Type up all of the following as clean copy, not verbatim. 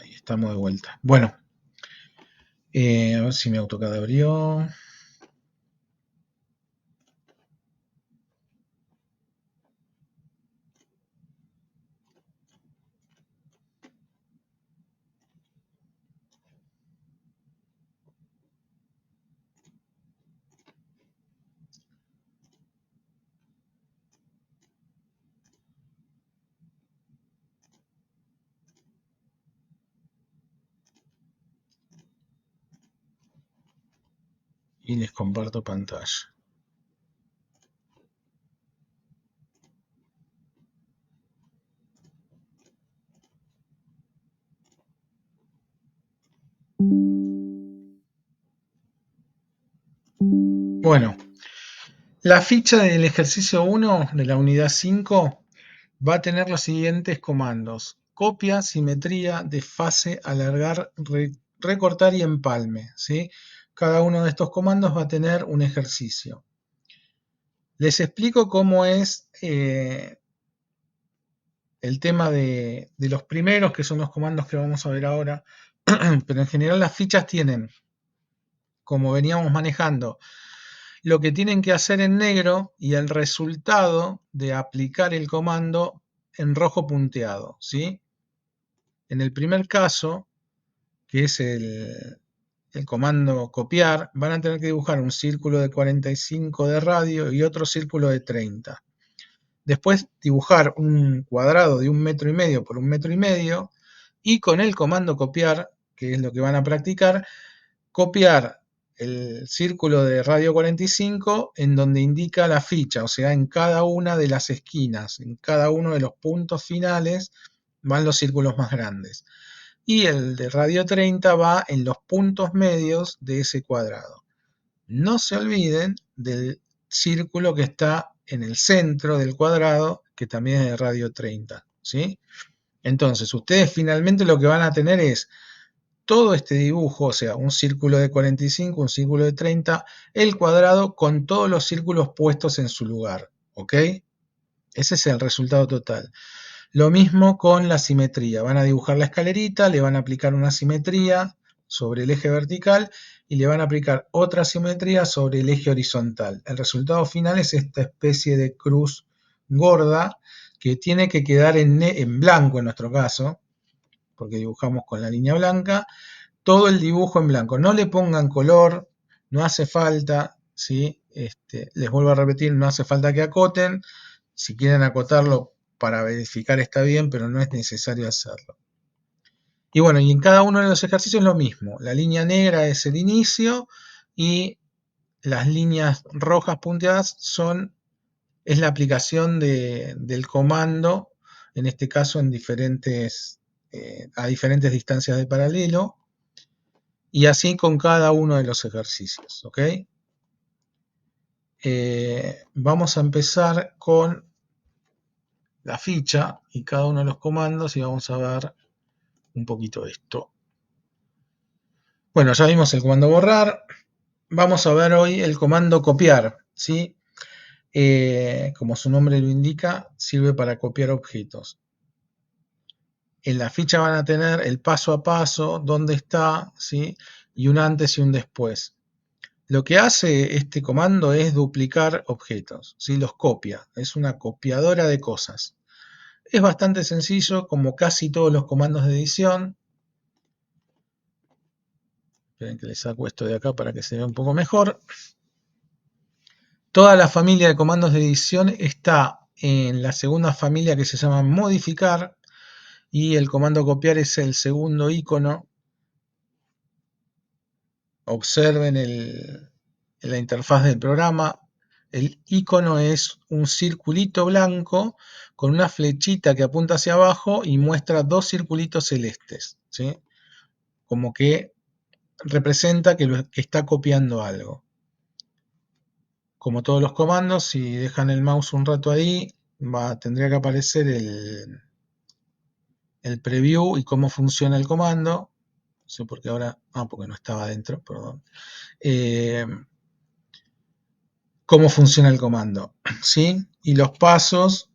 Ahí estamos de vuelta. Bueno, a ver si mi AutoCAD abrió. Y les comparto pantalla. Bueno, la ficha del ejercicio 1 de la unidad 5 va a tener los siguientes comandos: copia, simetría, desfase, alargar, recortar y empalme, ¿sí? Cada uno de estos comandos va a tener un ejercicio. Les explico cómo es el tema de los primeros, que son los comandos que vamos a ver ahora. Pero en general las fichas tienen, como veníamos manejando, lo que tienen que hacer en negro y el resultado de aplicar el comando en rojo punteado, ¿sí? En el primer caso, que es el comando copiar, van a tener que dibujar un círculo de 45 de radio y otro círculo de 30. Después dibujar un cuadrado de 1,5 metros por 1,5 metros y con el comando copiar, que es lo que van a practicar, copiar el círculo de radio 45 en donde indica la ficha, o sea, en cada una de las esquinas, en cada uno de los puntos finales van los círculos más grandes. Y el de radio 30 va en los puntos medios de ese cuadrado. No se olviden del círculo que está en el centro del cuadrado, que también es de radio 30, ¿sí? Entonces, ustedes finalmente lo que van a tener es todo este dibujo, o sea, un círculo de 45, un círculo de 30, el cuadrado con todos los círculos puestos en su lugar, ¿ok? Ese es el resultado total. Lo mismo con la simetría. Van a dibujar la escalerita, le van a aplicar una simetría sobre el eje vertical y le van a aplicar otra simetría sobre el eje horizontal. El resultado final es esta especie de cruz gorda que tiene que quedar en blanco en nuestro caso, porque dibujamos con la línea blanca, todo el dibujo en blanco. No le pongan color, no hace falta, ¿sí? Les vuelvo a repetir, no hace falta que acoten. Si quieren acotarlo para verificar está bien, pero no es necesario hacerlo. Y bueno, y en cada uno de los ejercicios lo mismo. La línea negra es el inicio y las líneas rojas punteadas es la aplicación del comando, en este caso a diferentes distancias de paralelo, y así con cada uno de los ejercicios, ¿ok? Vamos a empezar con la ficha y cada uno de los comandos y vamos a ver un poquito esto. Bueno, ya vimos el comando borrar. Vamos a ver hoy el comando copiar, ¿sí? Como su nombre lo indica, sirve para copiar objetos. En la ficha van a tener el paso a paso, dónde está, ¿sí? Y un antes y un después. Lo que hace este comando es duplicar objetos, ¿sí? Los copia, es una copiadora de cosas. Es bastante sencillo, como casi todos los comandos de edición. Esperen que le saco esto de acá para que se vea un poco mejor. Toda la familia de comandos de edición está en la segunda familia que se llama modificar, y el comando copiar es el segundo icono. Observen en la interfaz del programa, el icono es un circulito blanco con una flechita que apunta hacia abajo y muestra dos circulitos celestes, ¿sí? Como que representa que está copiando algo. Como todos los comandos, si dejan el mouse un rato ahí, tendría que aparecer el preview y cómo funciona el comando. No sé por qué ahora, porque no estaba adentro, perdón. Cómo funciona el comando, ¿sí? Y los pasos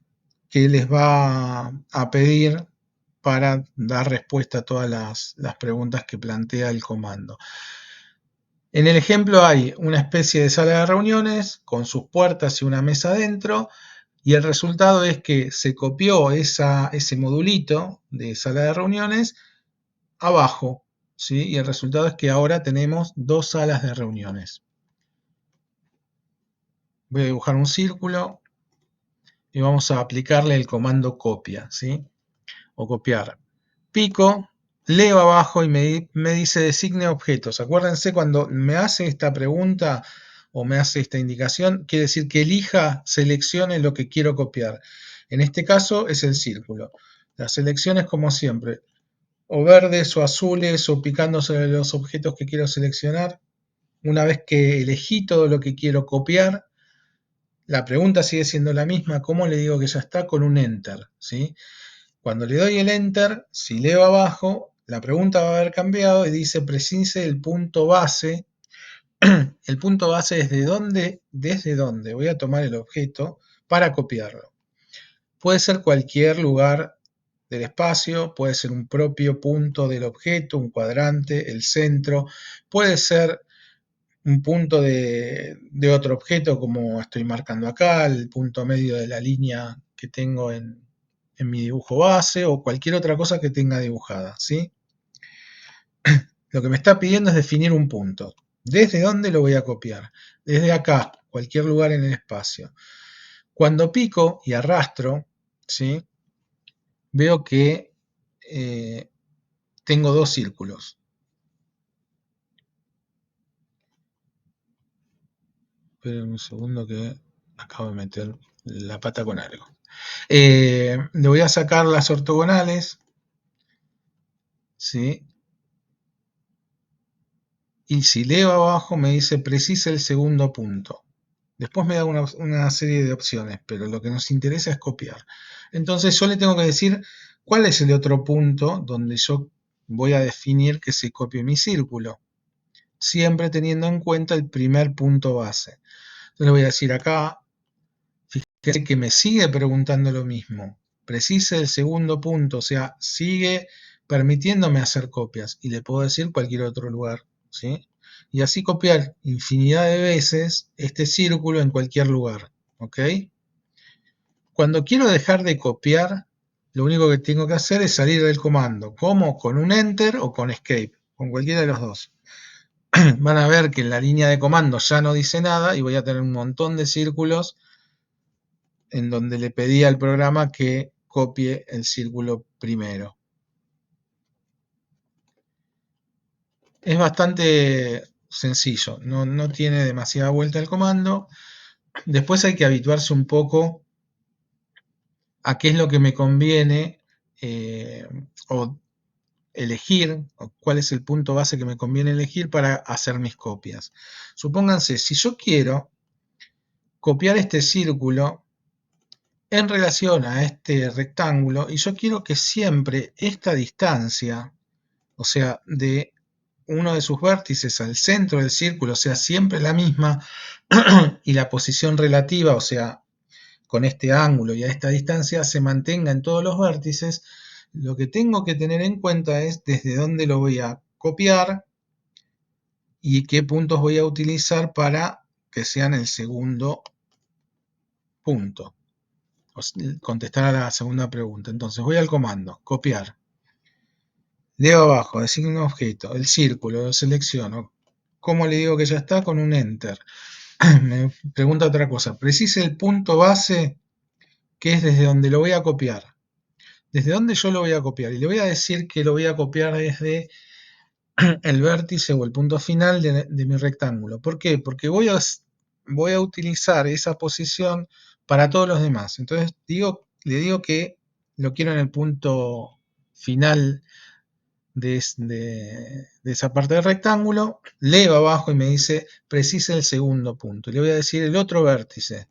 que les va a pedir para dar respuesta a todas las preguntas que plantea el comando. En el ejemplo hay una especie de sala de reuniones con sus puertas y una mesa adentro, y el resultado es que se copió ese modulito de sala de reuniones abajo, ¿sí? Y el resultado es que ahora tenemos dos salas de reuniones. Voy a dibujar un círculo y vamos a aplicarle el comando copia, ¿sí? O copiar. Pico, leo abajo y me dice designe objetos. Acuérdense, cuando me hace esta pregunta o me hace esta indicación, quiere decir que elija, seleccione lo que quiero copiar. En este caso es el círculo. Las selecciones, como siempre, o verdes o azules o picando sobre los objetos que quiero seleccionar. Una vez que elegí todo lo que quiero copiar, la pregunta sigue siendo la misma. ¿Cómo le digo que ya está? Con un enter, ¿sí? Cuando le doy el enter, si leo abajo, la pregunta va a haber cambiado y dice precise el punto base. El punto base es desde dónde voy a tomar el objeto para copiarlo. Puede ser cualquier lugar del espacio, puede ser un propio punto del objeto, un cuadrante, el centro, puede ser un punto de otro objeto como estoy marcando acá, el punto medio de la línea que tengo en mi dibujo base o cualquier otra cosa que tenga dibujada, ¿sí? Lo que me está pidiendo es definir un punto. ¿Desde dónde lo voy a copiar? Desde acá, cualquier lugar en el espacio. Cuando pico y arrastro, ¿sí? Veo que tengo dos círculos. Esperen un segundo que acabo de meter la pata con algo. Le voy a sacar las ortogonales, ¿sí? Y si leo abajo me dice precisa el segundo punto. Después me da una serie de opciones, pero lo que nos interesa es copiar. Entonces yo le tengo que decir cuál es el otro punto donde yo voy a definir que se copie mi círculo, siempre teniendo en cuenta el primer punto base. Entonces le voy a decir acá, fíjese que me sigue preguntando lo mismo. Precise el segundo punto, o sea, sigue permitiéndome hacer copias y le puedo decir cualquier otro lugar, ¿sí? Y así copiar infinidad de veces este círculo en cualquier lugar, ¿ok? Cuando quiero dejar de copiar, lo único que tengo que hacer es salir del comando. ¿Cómo? Con un enter o con escape, con cualquiera de los dos. Van a ver que en la línea de comando ya no dice nada y voy a tener un montón de círculos en donde le pedí al programa que copie el círculo primero. Es bastante sencillo, no tiene demasiada vuelta el comando. Después hay que habituarse un poco a qué es lo que me conviene o elegir, o cuál es el punto base que me conviene elegir para hacer mis copias. Supónganse, si yo quiero copiar este círculo en relación a este rectángulo y yo quiero que siempre esta distancia, o sea, de uno de sus vértices al centro del círculo sea siempre la misma y la posición relativa, o sea, con este ángulo y a esta distancia se mantenga en todos los vértices, lo que tengo que tener en cuenta es desde dónde lo voy a copiar y qué puntos voy a utilizar para que sean el segundo punto. Contestar a la segunda pregunta. Entonces voy al comando, copiar. Leo abajo, designo un objeto, el círculo, lo selecciono. ¿Cómo le digo que ya está? Con un enter. Me pregunta otra cosa. Precise el punto base que es desde donde lo voy a copiar. ¿Desde dónde yo lo voy a copiar? Y le voy a decir que lo voy a copiar desde el vértice o el punto final de mi rectángulo. ¿Por qué? Porque voy a utilizar esa posición para todos los demás. Entonces le digo que lo quiero en el punto final de esa parte del rectángulo. Leo abajo y me dice precisa el segundo punto. Y le voy a decir el otro vértice.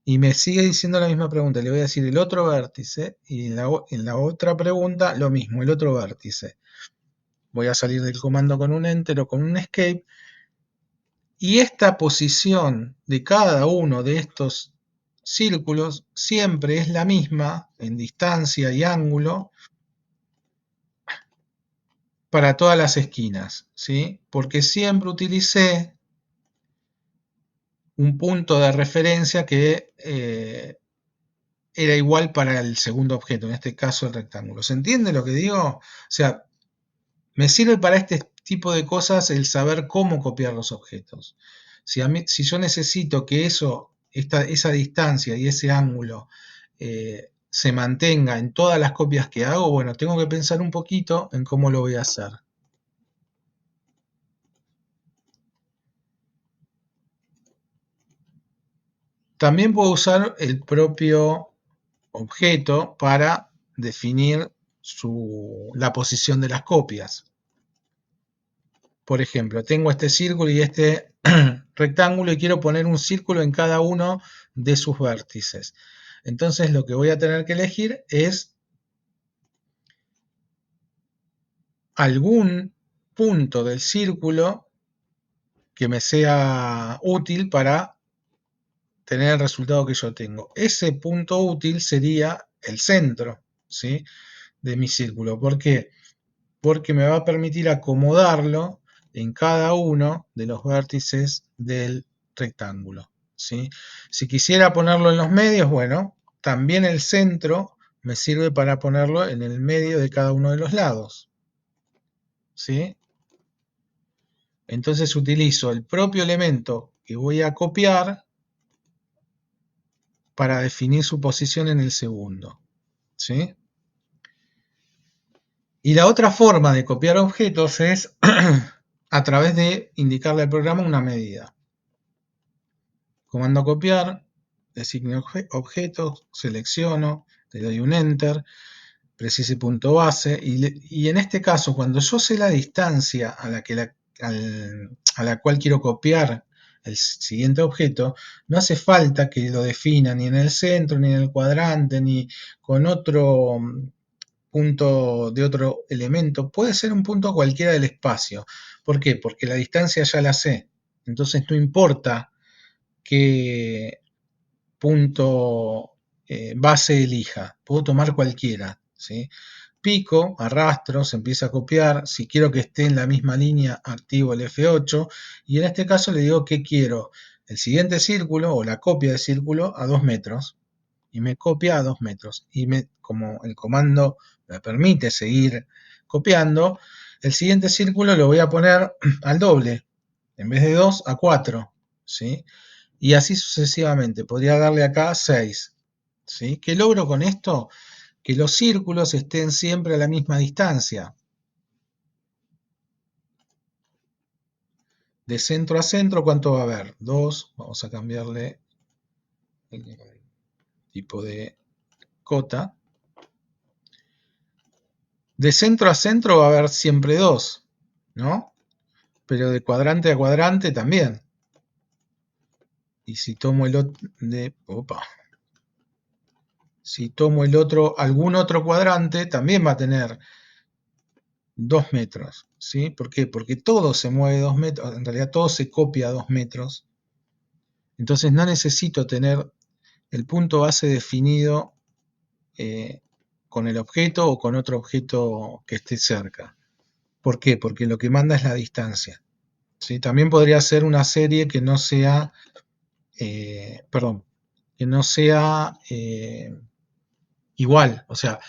Y me sigue diciendo la misma pregunta. Le voy a decir el otro vértice. Y en la otra pregunta lo mismo, el otro vértice. Voy a salir del comando con un enter o con un escape. Y esta posición de cada uno de estos círculos siempre es la misma en distancia y ángulo para todas las esquinas, ¿sí? Porque siempre utilicé un punto de referencia que era igual para el segundo objeto, en este caso el rectángulo. ¿Se entiende lo que digo? O sea, me sirve para este tipo de cosas el saber cómo copiar los objetos. Si yo necesito que esa distancia y ese ángulo se mantenga en todas las copias que hago, bueno, tengo que pensar un poquito en cómo lo voy a hacer. También puedo usar el propio objeto para definir la posición de las copias. Por ejemplo, tengo este círculo y este rectángulo y quiero poner un círculo en cada uno de sus vértices. Entonces lo que voy a tener que elegir es algún punto del círculo que me sea útil para tener el resultado que yo tengo. Ese punto útil sería el centro, ¿sí?, de mi círculo. ¿Por qué? Porque me va a permitir acomodarlo en cada uno de los vértices del rectángulo, ¿sí? Si quisiera ponerlo en los medios, bueno, también el centro me sirve para ponerlo en el medio de cada uno de los lados, ¿sí? Entonces utilizo el propio elemento que voy a copiar para definir su posición en el segundo, ¿sí? Y la otra forma de copiar objetos es a través de indicarle al programa una medida. Comando copiar, designo objetos, selecciono, le doy un enter, precise punto base, y en este caso, cuando yo sé la distancia a la cual quiero copiar el siguiente objeto, no hace falta que lo defina ni en el centro, ni en el cuadrante, ni con otro punto de otro elemento. Puede ser un punto cualquiera del espacio. ¿Por qué? Porque la distancia ya la sé. Entonces no importa qué punto base elija, puedo tomar cualquiera, ¿sí? Pico, arrastro, se empieza a copiar, si quiero que esté en la misma línea, activo el F8, y en este caso le digo que quiero el siguiente círculo o la copia de círculo a 2 metros, y me copia a 2 metros, y como el comando me permite seguir copiando, el siguiente círculo lo voy a poner al doble, en vez de 2 a 4, ¿sí? Y así sucesivamente. Podría darle acá 6. ¿Sí? ¿Qué logro con esto? Que los círculos estén siempre a la misma distancia. De centro a centro, ¿cuánto va a haber? 2. Vamos a cambiarle el tipo de cota. De centro a centro va a haber siempre 2, ¿no? Pero de cuadrante a cuadrante también. Y si tomo el otro si tomo algún otro cuadrante, también va a tener 2 metros, ¿sí? ¿Por qué? Porque todo se mueve 2 metros, en realidad todo se copia a 2 metros, entonces no necesito tener el punto base definido eh, con el objeto o con otro objeto que esté cerca. ¿Por qué? Porque lo que manda es la distancia, ¿sí? También podría ser una serie que no sea, que no sea igual, o sea,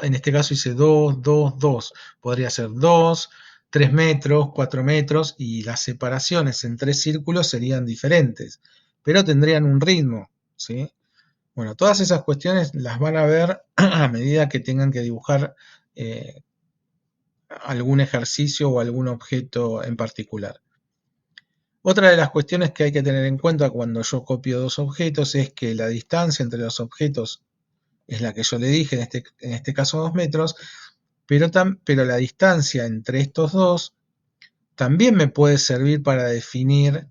en este caso hice 2, 2, 2, podría ser 2, 3 metros, 4 metros y las separaciones en 3 círculos serían diferentes, pero tendrían un ritmo, ¿sí? Bueno, todas esas cuestiones las van a ver a medida que tengan que dibujar eh, algún ejercicio o algún objeto en particular. Otra de las cuestiones que hay que tener en cuenta cuando yo copio dos objetos es que la distancia entre los objetos es la que yo le dije, en este caso 2 metros, pero la distancia entre estos dos también me puede servir para definir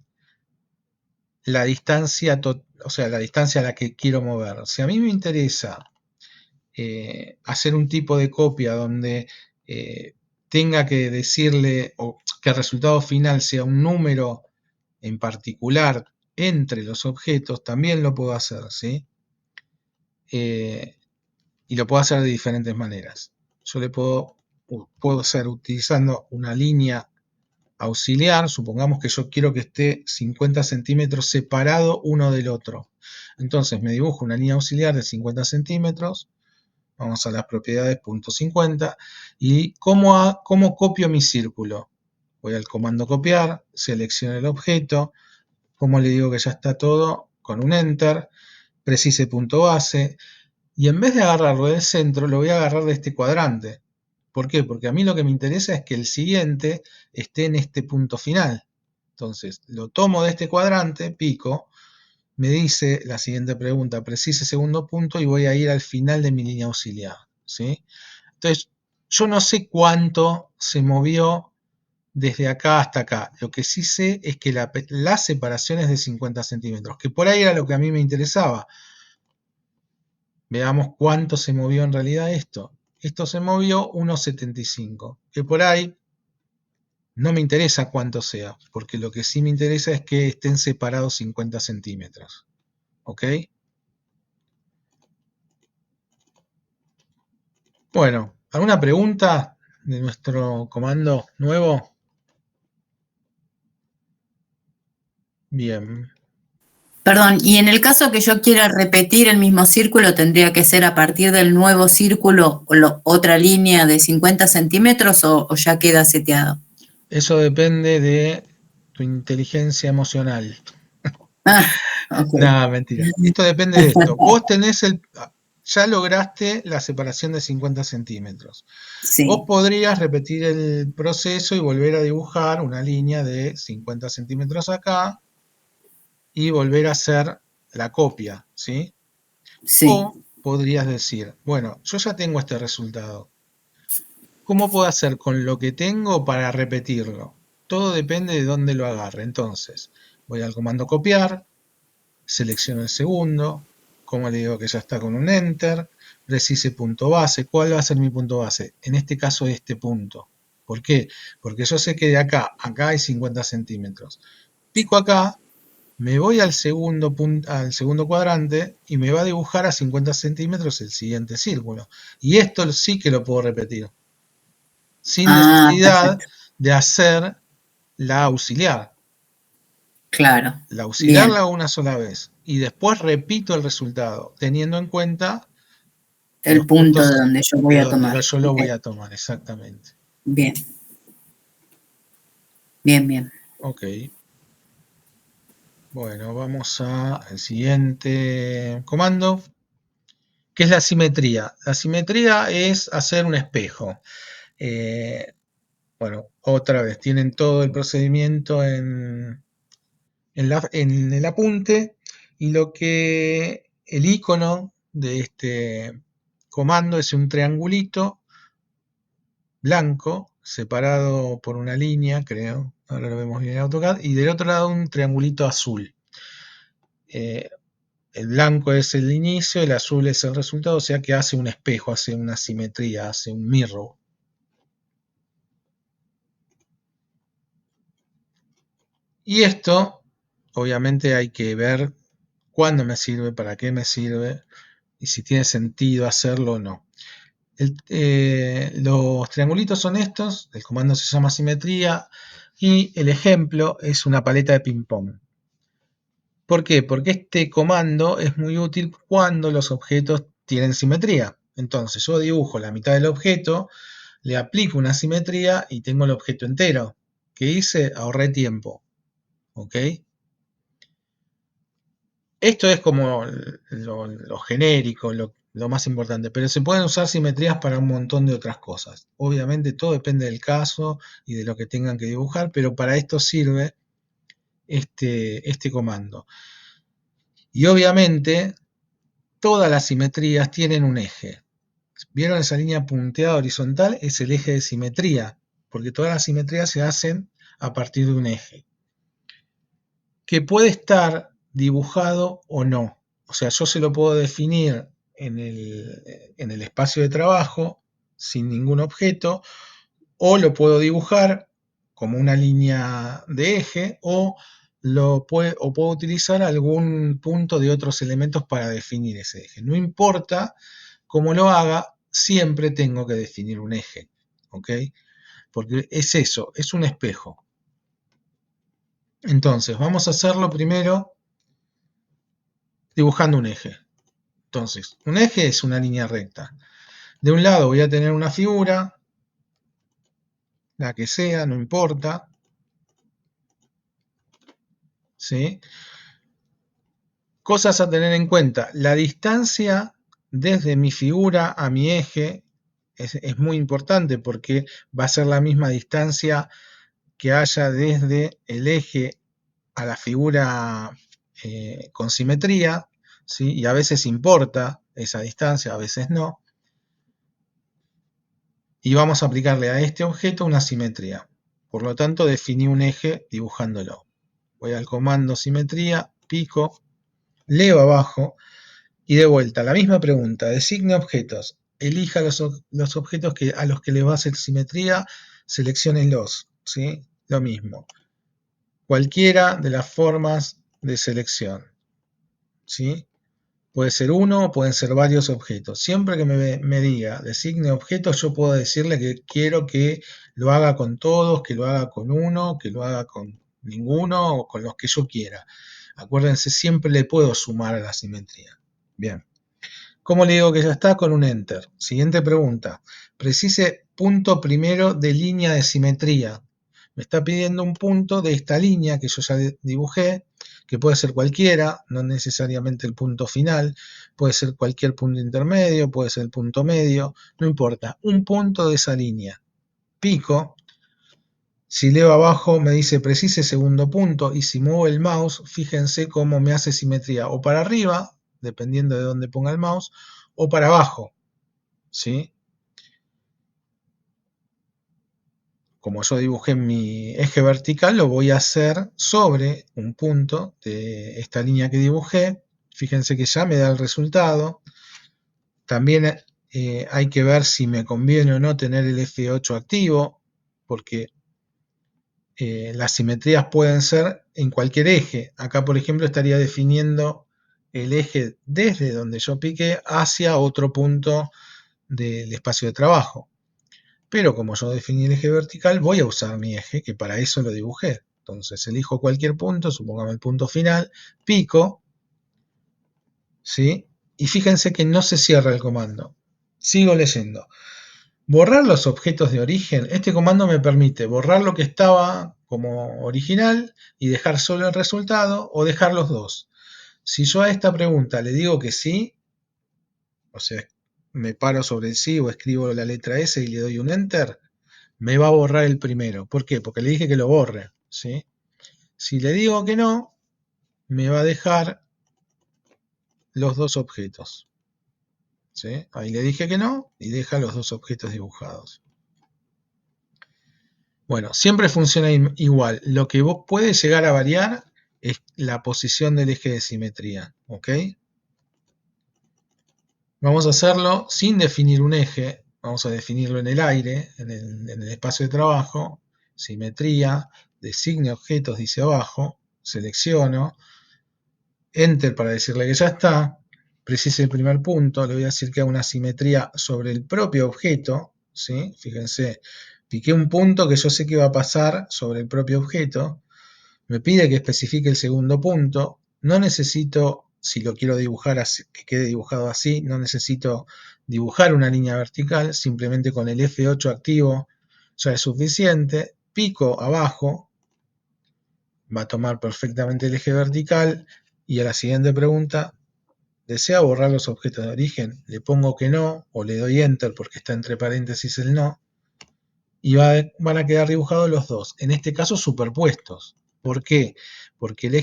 la distancia, o sea, la distancia a la que quiero mover. Si a mí me interesa hacer un tipo de copia donde tenga que decirle o que el resultado final sea un número en particular entre los objetos, también lo puedo hacer, ¿sí? Y lo puedo hacer de diferentes maneras. Yo le puedo puedo ser utilizando una línea auxiliar. Supongamos que yo quiero que esté 50 centímetros separado uno del otro. Entonces me dibujo una línea auxiliar de 50 centímetros. Vamos a las propiedades punto 50. ¿Y cómo copio mi círculo? Voy al comando copiar, selecciono el objeto. Como le digo que ya está todo, con un enter, precise punto base. Y en vez de agarrarlo del centro, lo voy a agarrar de este cuadrante. ¿Por qué? Porque a mí lo que me interesa es que el siguiente esté en este punto final. Entonces, lo tomo de este cuadrante, pico, me dice la siguiente pregunta, precise segundo punto, y voy a ir al final de mi línea auxiliar, ¿sí? Entonces, yo no sé cuánto se movió desde acá hasta acá. Lo que sí sé es que la separación es de 50 centímetros, que por ahí era lo que a mí me interesaba. Veamos cuánto se movió en realidad esto. Esto se movió 1,75, que por ahí no me interesa cuánto sea, porque lo que sí me interesa es que estén separados 50 centímetros. ¿Ok? Bueno, ¿alguna pregunta de nuestro comando nuevo? Bien. Perdón, y en el caso que yo quiera repetir el mismo círculo, ¿tendría que ser a partir del nuevo círculo o otra línea de 50 centímetros o ya queda seteado? Eso depende de tu inteligencia emocional. Ah, ok. Nada, mentira. Esto depende de esto. Vos tenés ya lograste la separación de 50 centímetros. Vos Sí, podrías repetir el proceso y volver a dibujar una línea de 50 centímetros acá y volver a hacer la copia, ¿sí? sí. O podrías decir, bueno, yo ya tengo este resultado. ¿Cómo puedo hacer con lo que tengo para repetirlo? Todo depende de dónde lo agarre. Entonces, voy al comando copiar, selecciono el segundo, como le digo que ya está con un enter, precise punto base. ¿Cuál va a ser mi punto base? En este caso este punto. ¿Por qué? Porque yo sé que de acá a acá hay 50 centímetros. Pico acá, me voy al segundo cuadrante y me va a dibujar a 50 centímetros el siguiente círculo. Y esto sí que lo puedo repetir, sin Ah, necesidad perfecto. de hacer la auxiliar. Claro. La auxiliar la Bien. hago una sola vez y después repito el resultado, teniendo en cuenta El los punto de puntos donde yo voy de a donde tomar. yo lo Ok. voy a tomar, exactamente. Bien, bien, bien. Ok, bueno, vamos al siguiente comando, que es la simetría. La simetría es hacer un espejo. Eh, bueno, otra vez, tienen todo el procedimiento en el apunte, y lo que el icono de este comando es un triangulito blanco separado por una línea, creo, ahora lo vemos bien en AutoCAD, y del otro lado un triangulito azul. Eh, el blanco es el inicio, el azul es el resultado, o sea que hace un espejo, hace una simetría, hace un mirror. Y esto, obviamente, hay que ver cuándo me sirve, para qué me sirve y si tiene sentido hacerlo o no. Los triangulitos son estos, el comando se llama simetría y el ejemplo es una paleta de ping-pong. ¿Por qué? Porque este comando es muy útil cuando los objetos tienen simetría. Entonces yo dibujo la mitad del objeto, le aplico una simetría y tengo el objeto entero. ¿Qué hice? Ahorré tiempo. ¿Ok? Esto es como lo genérico, lo más importante, pero se pueden usar simetrías para un montón de otras cosas. Obviamente todo depende del caso y de lo que tengan que dibujar, pero para esto sirve este comando. Y obviamente todas las simetrías tienen un eje. ¿Vieron esa línea punteada horizontal? Es el eje de simetría, porque todas las simetrías se hacen a partir de un eje, que puede estar dibujado o no. O sea, yo se lo puedo definir en el espacio de trabajo sin ningún objeto, o lo puedo dibujar como una línea de eje, o puedo utilizar algún punto de otros elementos para definir ese eje. No importa cómo lo haga, siempre tengo que definir un eje. ¿ok? Porque es eso, es un espejo. Entonces, vamos a hacerlo primero dibujando un eje. Entonces, un eje es una línea recta. De un lado voy a tener una figura, la que sea, no importa, ¿sí? Cosas a tener en cuenta. La distancia desde mi figura a mi eje es muy importante porque va a ser la misma distancia que haya desde el eje a la figura con simetría, ¿sí? Y a veces importa esa distancia, a veces no. Y vamos a aplicarle a este objeto una simetría. Por lo tanto, definí un eje dibujándolo. Voy al comando simetría, pico, leo abajo y de vuelta, la misma pregunta, designe objetos, elija los objetos a los que le va a hacer simetría, selecciónenlos, ¿sí? Lo mismo. Cualquiera de las formas de selección, ¿sí? Puede ser uno o pueden ser varios objetos. Siempre que me diga designe objetos, yo puedo decirle que quiero que lo haga con todos, que lo haga con uno, que lo haga con ninguno o con los que yo quiera. Acuérdense, siempre le puedo sumar a la simetría. Bien. ¿Cómo le digo que ya está? Con un enter. Siguiente pregunta. Precise punto primero de línea de simetría. Me está pidiendo un punto de esta línea que yo ya dibujé, que puede ser cualquiera, no necesariamente el punto final, puede ser cualquier punto intermedio, puede ser el punto medio, no importa, un punto de esa línea. Pico, si leo abajo me dice precise segundo punto y si muevo el mouse, fíjense cómo me hace simetría o para arriba, dependiendo de dónde ponga el mouse, o para abajo, ¿sí? Como yo dibujé mi eje vertical, lo voy a hacer sobre un punto de esta línea que dibujé. Fíjense que ya me da el resultado. También hay que ver si me conviene o no tener el F8 activo, porque las simetrías pueden ser en cualquier eje. Acá, por ejemplo, estaría definiendo el eje desde donde yo piqué hacia otro punto del espacio de trabajo. Pero como yo definí el eje vertical, voy a usar mi eje, que para eso lo dibujé. Entonces elijo cualquier punto, supongamos el punto final, pico, ¿sí? Y fíjense que no se cierra el comando. Sigo leyendo. Borrar los objetos de origen. Este comando me permite borrar lo que estaba como original y dejar solo el resultado o dejar los dos. Si yo a esta pregunta le digo que sí, o sea, me paro sobre el sí o escribo la letra S y le doy un enter, me va a borrar el primero. ¿Por qué? Porque le dije que lo borre, ¿sí? Si le digo que no, me va a dejar los dos objetos, ¿sí? Ahí le dije que no y deja los dos objetos dibujados. Bueno, siempre funciona igual. Lo que vos puede llegar a variar es la posición del eje de simetría, ¿ok? Vamos a hacerlo sin definir un eje, vamos a definirlo en el aire, en el espacio de trabajo, simetría, designe objetos, dice abajo, selecciono, enter para decirle que ya está, precise el primer punto, le voy a decir que haga una simetría sobre el propio objeto, ¿sí? Fíjense, piqué un punto que yo sé que va a pasar sobre el propio objeto, me pide que especifique el segundo punto, no necesito, si lo quiero dibujar así, que quede dibujado así, no necesito dibujar una línea vertical, simplemente con el F8 activo ya es suficiente, pico abajo, va a tomar perfectamente el eje vertical y a la siguiente pregunta, ¿desea borrar los objetos de origen? Le pongo que no o le doy enter porque está entre paréntesis el no y van a quedar dibujados los dos, en este caso superpuestos. ¿Por qué? Porque el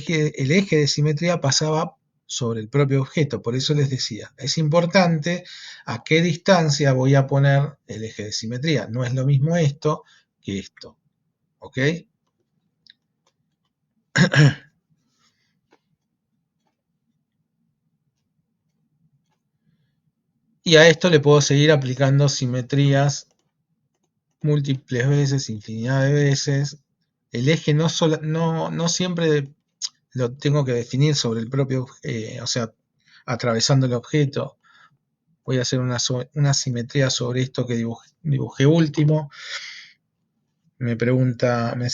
eje de simetría pasaba sobre el propio objeto, por eso les decía, es importante a qué distancia voy a poner el eje de simetría, no es lo mismo esto que esto, ¿ok? Y a esto le puedo seguir aplicando simetrías múltiples veces, infinidad de veces. El eje no siempre lo tengo que definir sobre el propio, o sea, atravesando el objeto. Voy a hacer una simetría sobre esto que dibujé último. Me pregunta, me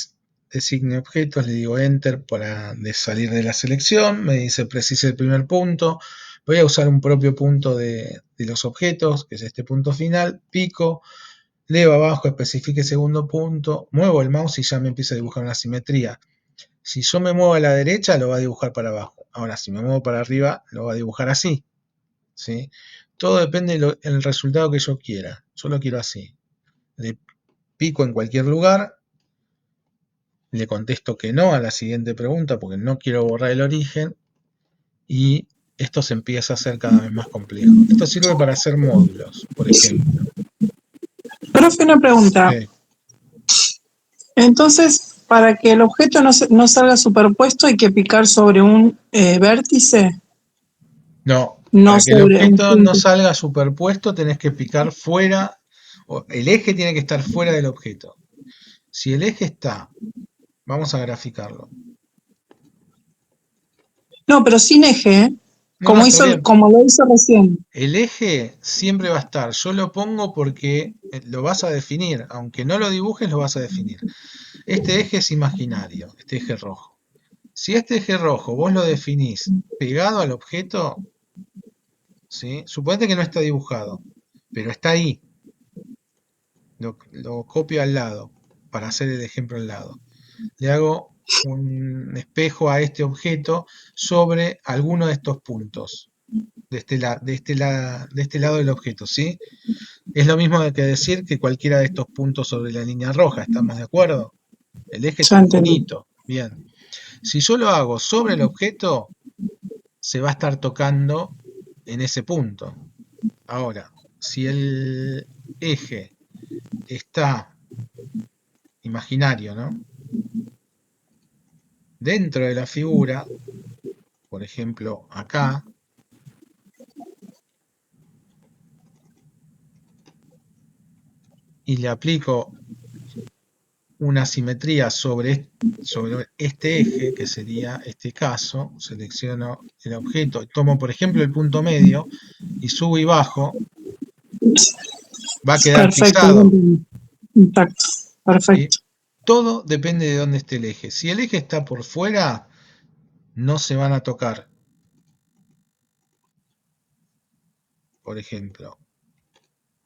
designe objetos, le digo enter para salir de la selección, me dice precise el primer punto, voy a usar un propio punto de los objetos, que es este punto final, pico, leo abajo, especifique el segundo punto, muevo el mouse y ya me empieza a dibujar una simetría. Si yo me muevo a la derecha, lo va a dibujar para abajo. Ahora, si me muevo para arriba, lo va a dibujar así. ¿Sí? Todo depende del resultado que yo quiera. Yo lo quiero así. Le pico en cualquier lugar, le contesto que no a la siguiente pregunta porque no quiero borrar el origen y esto se empieza a hacer cada vez más complejo. Esto sirve para hacer módulos, por ejemplo. Profe, una pregunta. Sí. Entonces, para que el objeto no salga superpuesto, hay que picar sobre un vértice, No, no para que el sobre un objeto no punto. salga superpuesto tenés que picar fuera, el eje tiene que estar fuera del objeto. Si el eje está, vamos a graficarlo. No, pero sin eje, ¿eh? No, está bien. Como lo hizo recién. El eje siempre va a estar. Yo lo pongo porque lo vas a definir. Aunque no lo dibujes, lo vas a definir. Este eje es imaginario, este eje rojo. Si este eje rojo vos lo definís pegado al objeto, ¿sí? Suponete que no está dibujado, pero está ahí. Lo copio al lado, para hacer el ejemplo al lado. Le hago un espejo a este objeto sobre alguno de estos puntos. De este lado del objeto, ¿sí? Es lo mismo que decir que cualquiera de estos puntos sobre la línea roja, ¿estamos de acuerdo? El eje es Ya entendí. infinito. Bien. Si yo lo hago sobre el objeto, se va a estar tocando en ese punto. Ahora, si el eje está imaginario, ¿no? Dentro de la figura, por ejemplo, acá, y le aplico una simetría sobre este eje, que sería este caso, selecciono el objeto, tomo por ejemplo el punto medio y subo y bajo, va a quedar Perfecto, ya pisado. entendí. Intacto. ¿Sí? Perfecto. Todo depende de dónde esté el eje. Si el eje está por fuera, no se van a tocar. Por ejemplo,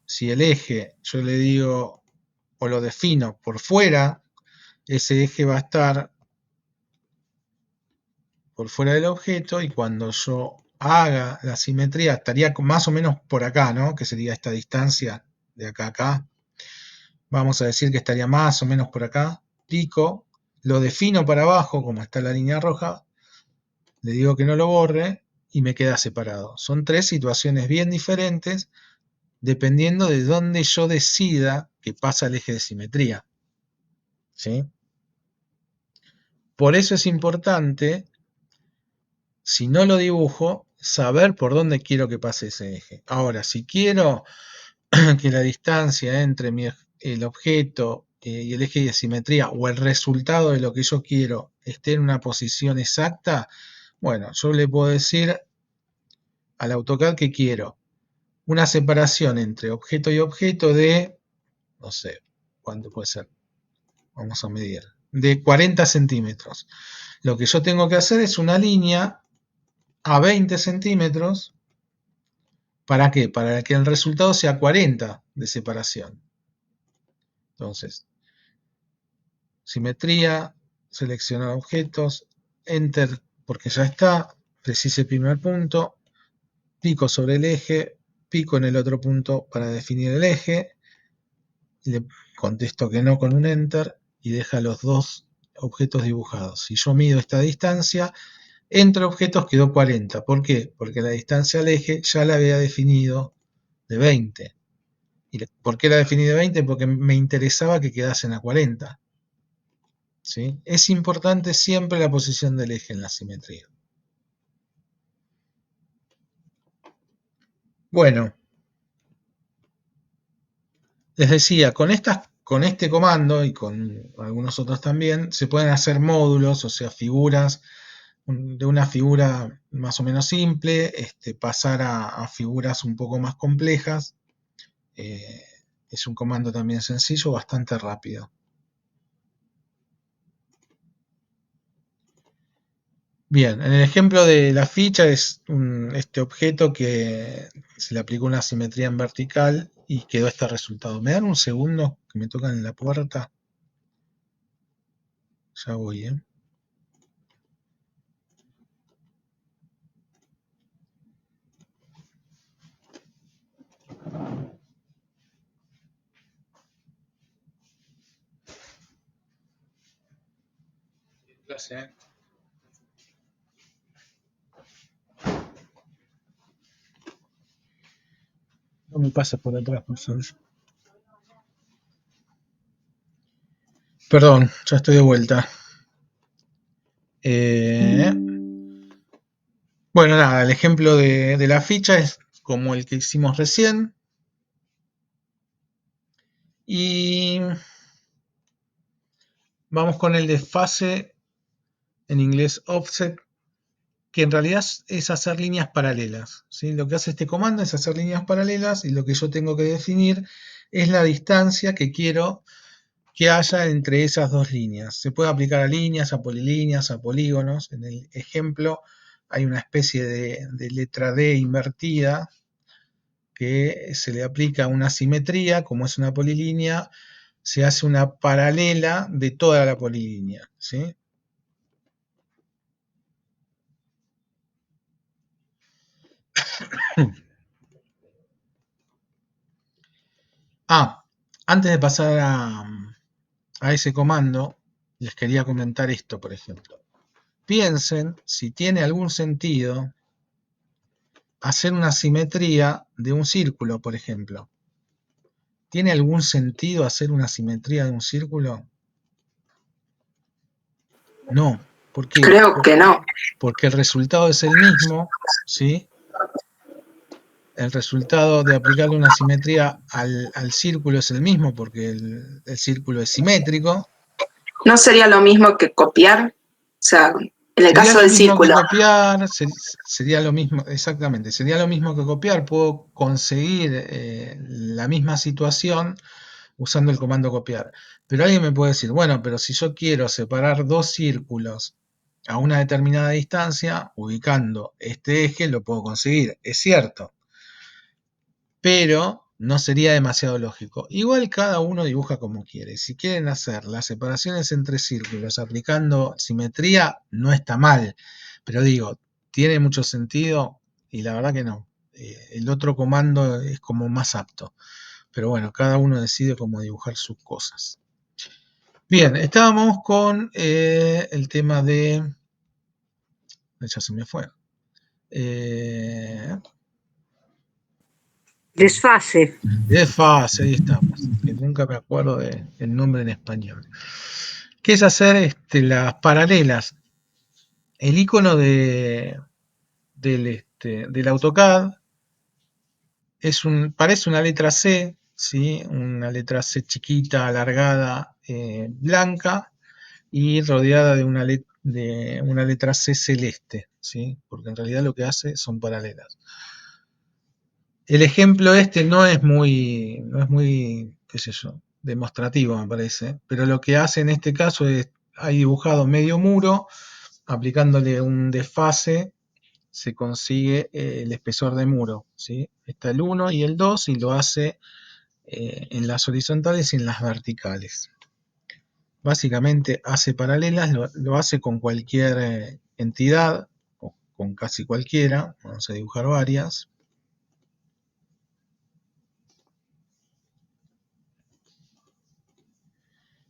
si el eje, yo le digo o lo defino por fuera, ese eje va a estar por fuera del objeto y cuando yo haga la simetría estaría más o menos por acá, ¿no? Que sería esta distancia de acá a acá. Vamos a decir que estaría más o menos por acá. Pico, lo defino para abajo como está la línea roja, le digo que no lo borre y me queda separado. Son tres situaciones bien diferentes dependiendo de dónde yo decida que pasa el eje de simetría. ¿Sí? Por eso es importante, si no lo dibujo, saber por dónde quiero que pase ese eje. Ahora, si quiero que la distancia entre el objeto y el eje de simetría o el resultado de lo que yo quiero esté en una posición exacta, bueno, yo le puedo decir al AutoCAD que quiero una separación entre objeto y objeto de, no sé, ¿cuánto puede ser? Vamos a medir, de 40 centímetros. Lo que yo tengo que hacer es una línea a 20 centímetros. ¿Para qué? Para que el resultado sea 40 de separación. Entonces, simetría, seleccionar objetos, enter porque ya está, precise el primer punto, pico sobre el eje, pico en el otro punto para definir el eje, le contesto que no con un enter y deja los dos objetos dibujados. Si yo mido esta distancia, entre objetos quedó 40. ¿Por qué? Porque la distancia al eje ya la había definido de 20. ¿Y por qué la definí de 20? Porque me interesaba que quedasen a 40. ¿Sí? Es importante siempre la posición del eje en la simetría. Bueno, les decía, con este comando y con algunos otros también, se pueden hacer módulos, o sea, figuras de una figura más o menos simple, pasar a figuras un poco más complejas. Es un comando también sencillo, bastante rápido. Bien, en el ejemplo de la ficha es este objeto que se le aplicó una simetría en vertical y quedó este resultado. ¿Me dan un segundo que me tocan en la puerta? Ya voy, ¿eh? Gracias. No me pases por atrás, por favor. Perdón, ya estoy de vuelta. Bueno, nada, el ejemplo de la ficha es como el que hicimos recién. Y vamos con el desfase, en inglés offset, que en realidad es hacer líneas paralelas, ¿sí? Lo que hace este comando es hacer líneas paralelas y lo que yo tengo que definir es la distancia que quiero que haya entre esas dos líneas. Se puede aplicar a líneas, a polilíneas, a polígonos. En el ejemplo hay una especie de letra D invertida que se le aplica una simetría, como es una polilínea, se hace una paralela de toda la polilínea, ¿sí? Antes de pasar a ese comando, les quería comentar esto, por ejemplo. Piensen si tiene algún sentido hacer una simetría de un círculo, por ejemplo. ¿Tiene algún sentido hacer una simetría de un círculo? No. ¿Por qué? Creo que no. Porque el resultado es el mismo, ¿sí? El resultado de aplicarle una simetría al círculo es el mismo porque el círculo es simétrico. ¿No sería lo mismo que copiar? O sea, en el caso del círculo. Copiar, sería lo mismo, exactamente, sería lo mismo que copiar. Puedo conseguir la misma situación usando el comando copiar. Pero alguien me puede decir, bueno, pero si yo quiero separar dos círculos a una determinada distancia, ubicando este eje, lo puedo conseguir. Es cierto, pero no sería demasiado lógico. Igual cada uno dibuja como quiere. Si quieren hacer las separaciones entre círculos aplicando simetría, no está mal. Pero digo, tiene mucho sentido y la verdad que no. El otro comando es como más apto. Pero bueno, cada uno decide cómo dibujar sus cosas. Bien, estábamos con el tema de... Ya se me fue. Desfase. Desfase, ahí estamos. Que nunca me acuerdo del nombre en español. ¿Qué es hacer las paralelas? El icono del AutoCAD parece una letra C, ¿sí? Una letra C chiquita, alargada, blanca y rodeada de una letra C celeste, ¿sí? Porque en realidad lo que hace son paralelas. El ejemplo no es muy, qué sé yo, demostrativo me parece, pero lo que hace en este caso es, hay dibujado medio muro, aplicándole un desfase se consigue el espesor de muro, ¿sí? Está el 1 y el 2 y lo hace en las horizontales y en las verticales. Básicamente hace paralelas, lo hace con cualquier entidad, o con casi cualquiera, vamos a dibujar varias.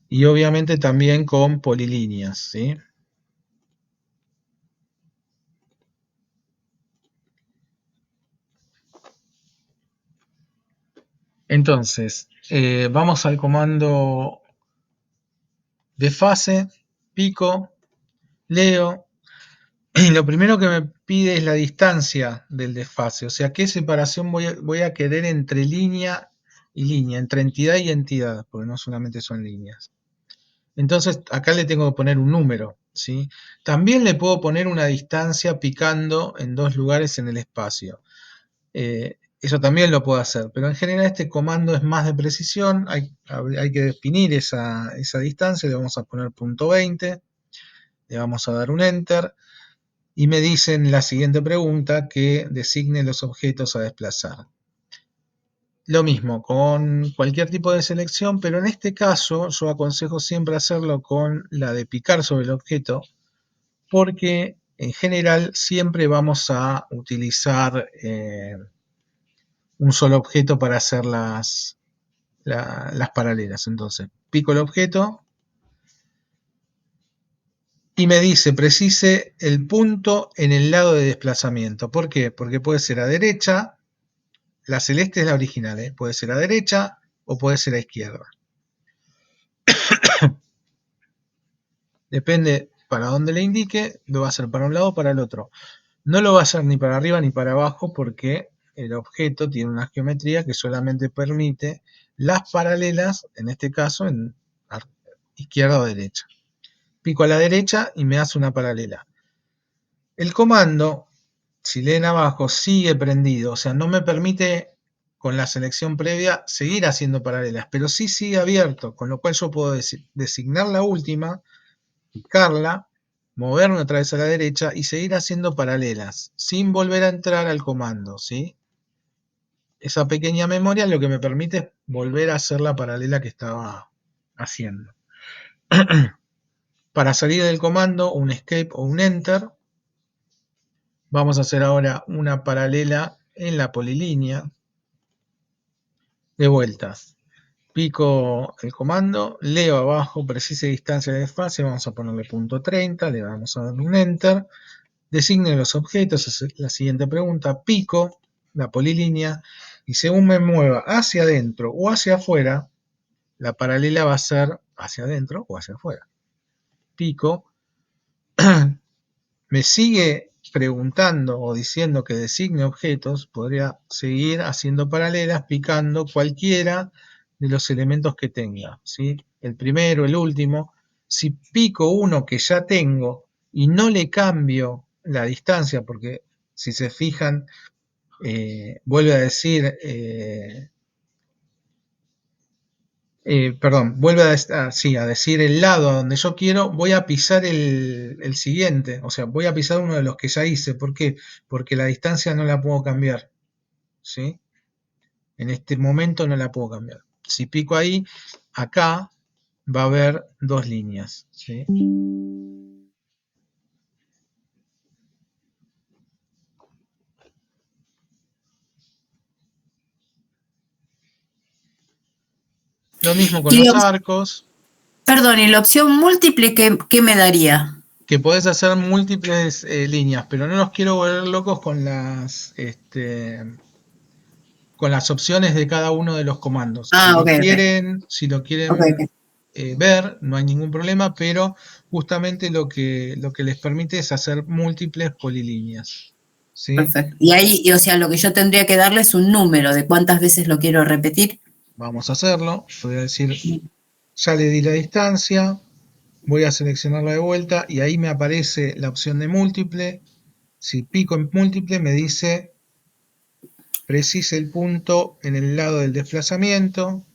Y obviamente también con polilíneas, ¿sí? Entonces, vamos al comando desfase, pico, leo, y lo primero que me pide es la distancia del desfase, o sea, qué separación voy a querer entre línea y línea, entre entidad y entidad, porque no solamente son líneas. Entonces, acá le tengo que poner un número, ¿sí? También le puedo poner una distancia picando en 2 lugares en el espacio. Eso también lo puedo hacer, pero en general este comando es más de precisión, hay que definir esa distancia, le vamos a poner .20, le vamos a dar un Enter, y me dicen la siguiente pregunta que designe los objetos a desplazar. Lo mismo con cualquier tipo de selección, pero en este caso yo aconsejo siempre hacerlo con la de picar sobre el objeto, porque en general siempre vamos a utilizar un solo objeto para hacer las paralelas. Entonces, pico el objeto y me dice precise el punto en el lado de desplazamiento. ¿Por qué? Porque puede ser a derecha, la celeste es la original, puede ser a derecha o puede ser a izquierda. Depende para dónde le indique, lo va a hacer para un lado o para el otro. No lo va a hacer ni para arriba ni para abajo porque el objeto tiene una geometría que solamente permite las paralelas, en este caso en izquierda o derecha. Pico a la derecha y me hace una paralela. El comando, si leen abajo, sigue prendido, o sea, no me permite con la selección previa seguir haciendo paralelas, pero sí sigue abierto, con lo cual yo puedo designar la última, picarla, moverme otra vez a la derecha y seguir haciendo paralelas, sin volver a entrar al comando, ¿sí? Esa pequeña memoria lo que me permite es volver a hacer la paralela que estaba haciendo. Para salir del comando, un escape o un enter. Vamos a hacer ahora una paralela en la polilínea. De vuelta. Pico el comando, leo abajo, precise distancia de desfase, vamos a ponerle .30, le vamos a dar un enter. Designe los objetos, es la siguiente pregunta. Pico la polilínea y según me mueva hacia adentro o hacia afuera, la paralela va a ser hacia adentro o hacia afuera. Pico, me sigue preguntando o diciendo que designe objetos, podría seguir haciendo paralelas picando cualquiera de los elementos que tenga, ¿sí? El primero, el último. Si pico uno que ya tengo y no le cambio la distancia, porque si se fijan, vuelve a decir, vuelve a decir el lado a donde yo quiero, voy a pisar el siguiente, o sea, voy a pisar uno de los que ya hice. ¿Por qué? Porque la distancia no la puedo cambiar, ¿sí? En este momento no la puedo cambiar. Si pico ahí, acá va a haber 2 líneas, ¿sí? Lo mismo con los arcos. Perdón, ¿y la opción múltiple qué me daría? Que podés hacer múltiples líneas, pero no los quiero volver locos con las opciones de cada uno de los comandos. Ah, Si lo quieren okay. ver, no hay ningún problema, pero justamente lo que les permite es hacer múltiples polilíneas, ¿sí? Perfecto. Y ahí, o sea, lo que yo tendría que darle es un número de cuántas veces lo quiero repetir. Vamos a hacerlo. Voy a decir, ya le di la distancia, voy a seleccionarlo de vuelta y ahí me aparece la opción de múltiple. Si pico en múltiple me dice precise el punto en el lado del desplazamiento.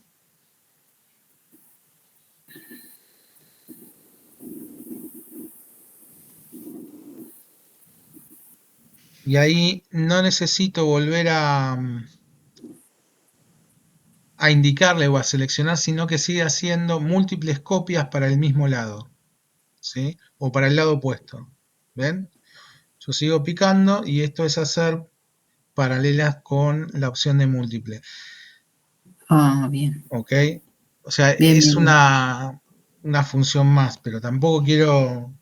Y ahí no necesito volver a indicarle o a seleccionar, sino que sigue haciendo múltiples copias para el mismo lado, ¿sí? O para el lado opuesto. ¿Ven? Yo sigo picando y esto es hacer paralelas con la opción de múltiple. Ah, bien. ¿Ok? O sea, bien, es bien. una función más, pero tampoco quiero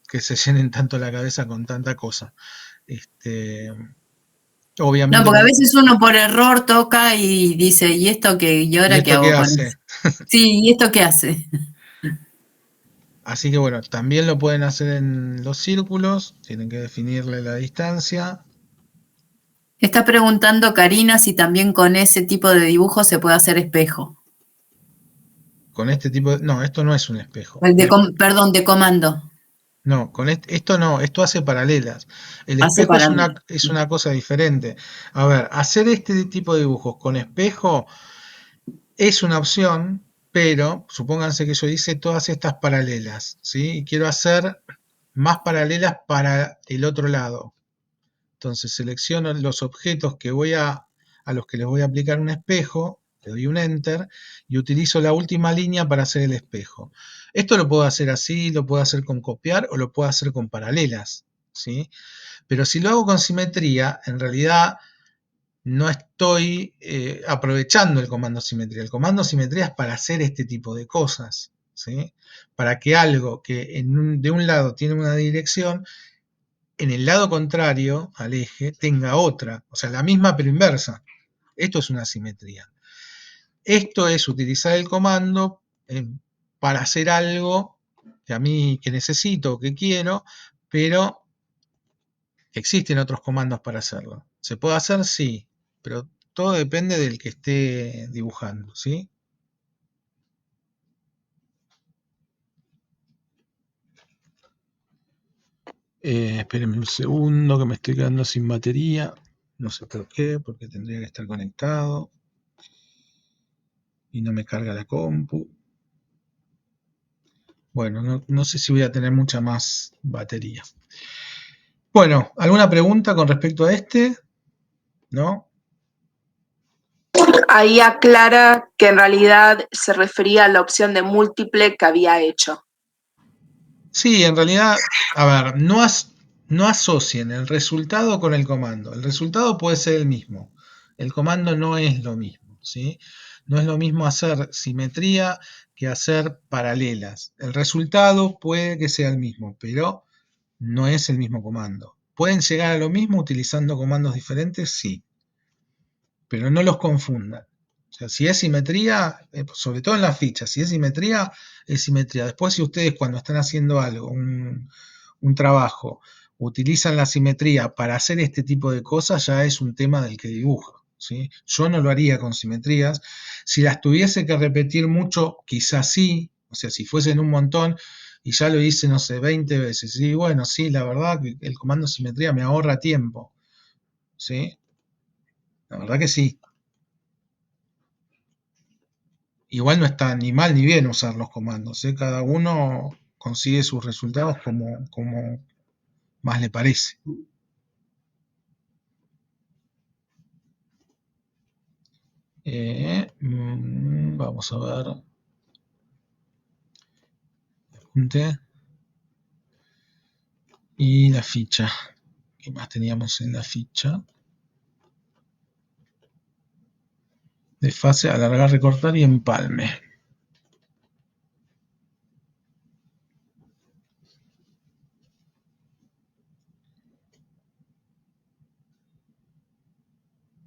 que se llenen tanto la cabeza con tanta cosa. Obviamente. No, porque a veces uno por error toca y dice, ¿y esto qué? ¿Y ahora qué hago con eso? Sí, ¿y esto qué hace? Así que bueno, también lo pueden hacer en los círculos, tienen que definirle la distancia. Está preguntando Karina si también con ese tipo de dibujo se puede hacer espejo. Con este tipo de... No, esto no es un espejo. Perdón, de comando. No, con esto no, esto hace paralelas. El Hace espejo para... es una cosa diferente. A ver, hacer este tipo de dibujos con espejo es una opción, pero supónganse que yo hice todas estas paralelas, ¿sí? Y quiero hacer más paralelas para el otro lado. Entonces selecciono los objetos a los que les voy a aplicar un espejo, le doy un enter y utilizo la última línea para hacer el espejo. Esto lo puedo hacer así, lo puedo hacer con copiar o lo puedo hacer con paralelas, ¿sí? Pero si lo hago con simetría, en realidad no estoy aprovechando el comando simetría. El comando simetría es para hacer este tipo de cosas, ¿sí? Para que algo que de un lado tiene una dirección, en el lado contrario al eje tenga otra, o sea, la misma pero inversa. Esto es una simetría. Esto es utilizar el comando para hacer algo que a mí que necesito, que quiero, pero existen otros comandos para hacerlo. ¿Se puede hacer? Sí, pero todo depende del que esté dibujando, ¿sí? Espérenme un segundo que me estoy quedando sin batería. No sé por qué, porque tendría que estar conectado. Y no me carga la compu. Bueno, no sé si voy a tener mucha más batería. Bueno, ¿alguna pregunta con respecto a este? ¿No? Ahí aclara que en realidad se refería a la opción de múltiple que había hecho. Sí, en realidad, a ver, no asocien el resultado con el comando. El resultado puede ser el mismo. El comando no es lo mismo, ¿sí? No es lo mismo hacer simetría que hacer paralelas. El resultado puede que sea el mismo, pero no es el mismo comando. ¿Pueden llegar a lo mismo utilizando comandos diferentes? Sí, pero no los confundan. O sea, si es simetría, sobre todo en las fichas, si es simetría, es simetría. Después, si ustedes cuando están haciendo algo, un trabajo, utilizan la simetría para hacer este tipo de cosas, ya es un tema del que dibuja, ¿sí? Yo no lo haría con simetrías. Si las tuviese que repetir mucho, quizás sí. O sea, si fuesen un montón y ya lo hice, no sé, 20 veces. Y bueno, sí, la verdad que el comando simetría me ahorra tiempo, ¿sí? La verdad que sí. Igual no está ni mal ni bien usar los comandos, ¿eh? Cada uno consigue sus resultados como más le parece. Vamos a ver. Apunte. Y la ficha. ¿Qué más teníamos en la ficha? Desfase, alargar, recortar y empalme.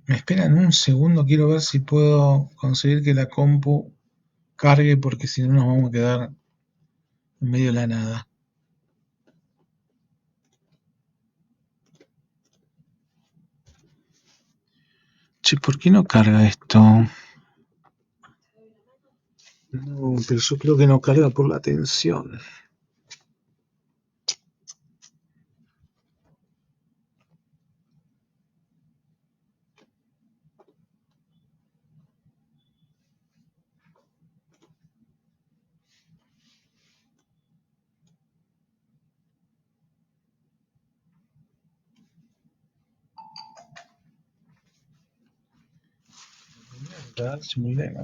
Me esperan un segundo, quiero ver si puedo conseguir que la compu cargue porque si no nos vamos a quedar en medio de la nada. Che, ¿por qué no carga esto? No, pero yo creo que no carga por la tensión.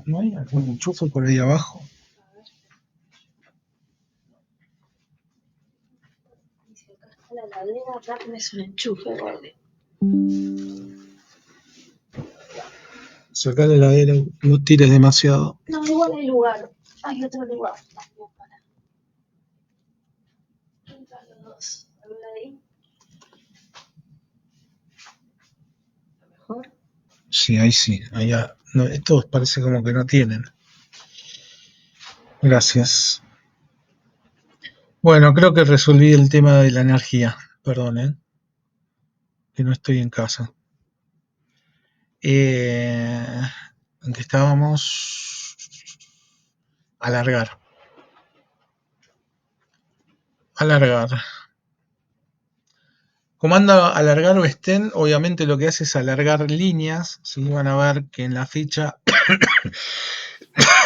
¿No hay algún enchufe por ahí abajo? Dice, acá está la heladera, acá tenés un enchufe, gordi. Sacá la heladera, no tires demasiado. No, igual hay lugar. Hay otro lugar también para juntar los dos. A ver ahí. ¿A lo mejor? Sí, ahí sí. Allá. No, estos parece como que no tienen. Gracias. Bueno, creo que resolví el tema de la energía. Perdón, que no estoy en casa. ¿En qué estábamos? Alargar. Alargar. Comando alargar o extend, obviamente lo que hace es alargar líneas. ¿Sí? Van a ver que en la ficha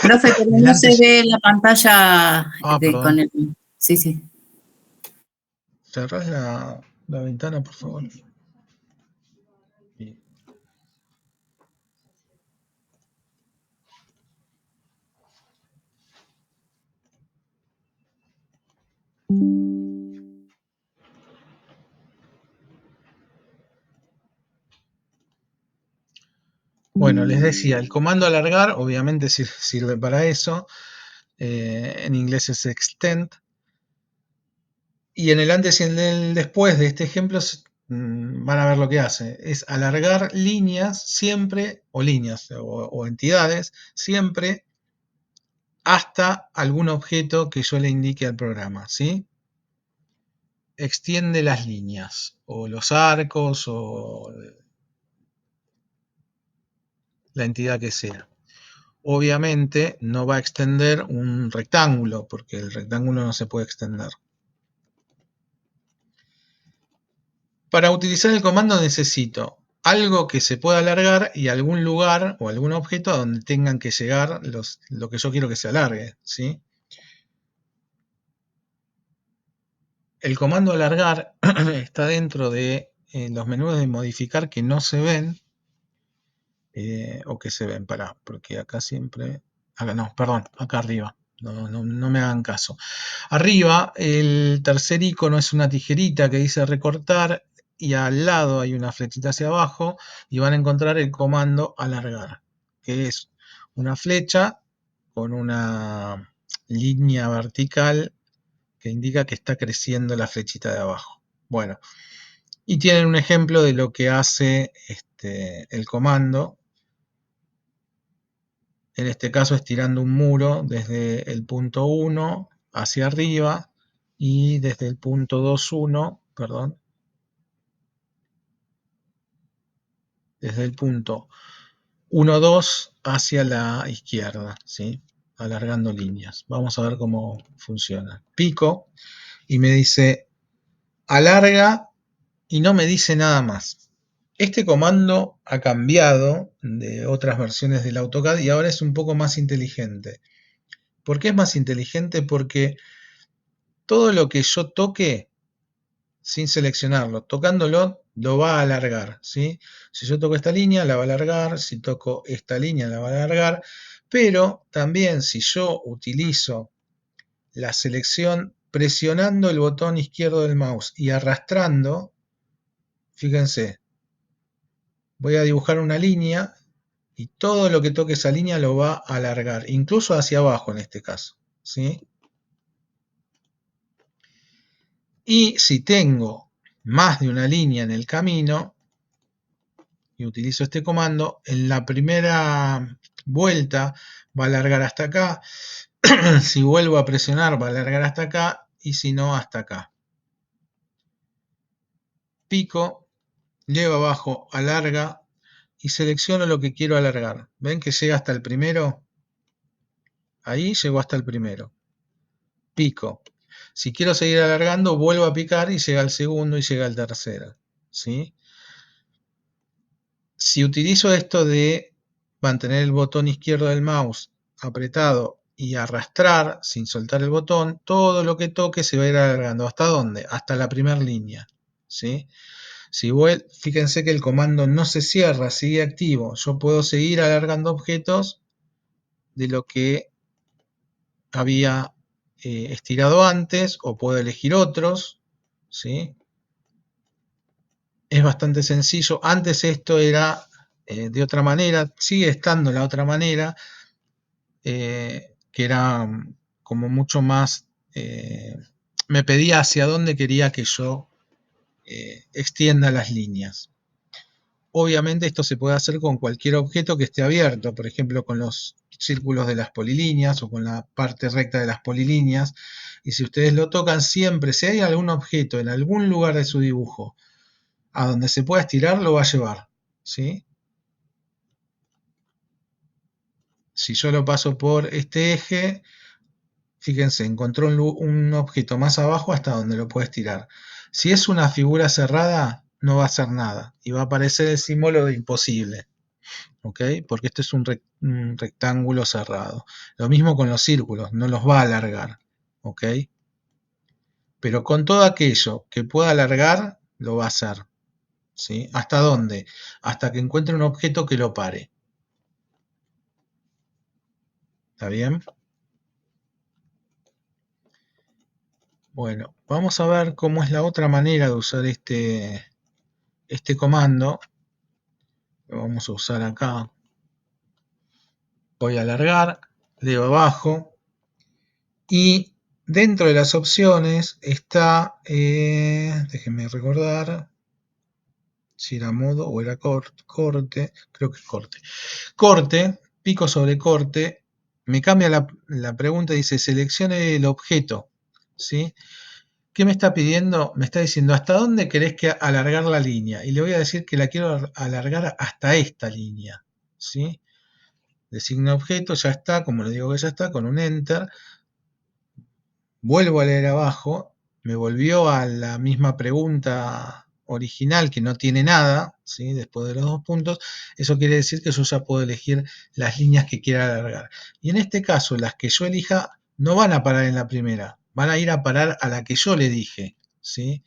Profe, pero no se ve la pantalla con perdón. el... Sí, sí. Cerrás la ventana, por favor. Bien. Bueno, les decía, el comando alargar obviamente sirve para eso. En inglés es extend. Y en el antes y en el después de este ejemplo van a ver lo que hace. Es alargar líneas siempre, o líneas, o entidades, siempre hasta algún objeto que yo le indique al programa, ¿sí? Extiende las líneas, o los arcos, o la entidad que sea. Obviamente no va a extender un rectángulo, porque el rectángulo no se puede extender. Para utilizar el comando necesito algo que se pueda alargar y algún lugar o algún objeto a donde tengan que llegar lo que yo quiero que se alargue, ¿sí? El comando alargar está dentro de los menús de modificar que no se ven, o que se ven, porque acá siempre... no, perdón, acá arriba, no me hagan caso. Arriba, el tercer icono es una tijerita que dice recortar y al lado hay una flechita hacia abajo y van a encontrar el comando alargar, que es una flecha con una línea vertical que indica que está creciendo la flechita de abajo. Bueno, y tienen un ejemplo de lo que hace el comando. En este caso estirando un muro desde el punto 1 hacia arriba y desde el punto 2,1, perdón, desde el punto 1,2 hacia la izquierda, ¿sí? Alargando líneas. Vamos a ver cómo funciona. Pico y me dice alarga y no me dice nada más. Este comando ha cambiado de otras versiones del AutoCAD y ahora es un poco más inteligente. ¿Por qué es más inteligente? Porque todo lo que yo toque sin seleccionarlo, tocándolo lo va a alargar, ¿sí? Si yo toco esta línea la va a alargar, si toco esta línea la va a alargar, pero también si yo utilizo la selección presionando el botón izquierdo del mouse y arrastrando, fíjense, voy a dibujar una línea y todo lo que toque esa línea lo va a alargar, incluso hacia abajo en este caso, ¿sí? Y si tengo más de una línea en el camino y utilizo este comando, en la primera vuelta va a alargar hasta acá, si vuelvo a presionar va a alargar hasta acá y si no hasta acá. Pico, llevo abajo, alarga y selecciono lo que quiero alargar. ¿Ven que llega hasta el primero? Ahí llegó hasta el primero. Pico. Si quiero seguir alargando, vuelvo a picar y llega al segundo y llega al tercero, ¿sí? Si utilizo esto de mantener el botón izquierdo del mouse apretado y arrastrar sin soltar el botón, todo lo que toque se va a ir alargando. ¿Hasta dónde? Hasta la primera línea, ¿sí? Fíjense que el comando no se cierra, sigue activo. Yo puedo seguir alargando objetos de lo que había estirado antes o puedo elegir otros, ¿sí? Es bastante sencillo. Antes esto era de otra manera, sigue estando la otra manera, que era como mucho más, me pedía hacia dónde quería que yo extienda las líneas. Obviamente esto se puede hacer con cualquier objeto que esté abierto, por ejemplo con los círculos de las polilíneas o con la parte recta de las polilíneas. Y si ustedes lo tocan siempre, si hay algún objeto en algún lugar de su dibujo a donde se pueda estirar, lo va a llevar, ¿sí? Si yo lo paso por este eje, fíjense, encontró un objeto más abajo hasta donde lo puede estirar. Si es una figura cerrada, no va a hacer nada y va a aparecer el símbolo de imposible, ¿ok? Porque esto es un rectángulo cerrado. Lo mismo con los círculos, no los va a alargar, ¿ok? Pero con todo aquello que pueda alargar, lo va a hacer, ¿sí? ¿Hasta dónde? Hasta que encuentre un objeto que lo pare. ¿Está bien? Bueno, vamos a ver cómo es la otra manera de usar este comando. Lo vamos a usar acá. Voy a alargar, leo abajo y dentro de las opciones está, déjenme recordar si era modo o era corte, creo que es corte. Corte, pico sobre corte, me cambia la pregunta, dice seleccione el objeto, ¿sí? ¿Qué me está pidiendo? Me está diciendo ¿hasta dónde querés que alargar la línea? Y le voy a decir que la quiero alargar hasta esta línea, ¿sí? Designa objeto, ya está, como le digo que ya está, con un enter. Vuelvo a leer abajo, me volvió a la misma pregunta original que no tiene nada, ¿sí? Después de los 2 puntos, eso quiere decir que yo ya puedo elegir las líneas que quiera alargar. Y en este caso, las que yo elija no van a parar en la primera, van a ir a parar a la que yo le dije, ¿sí?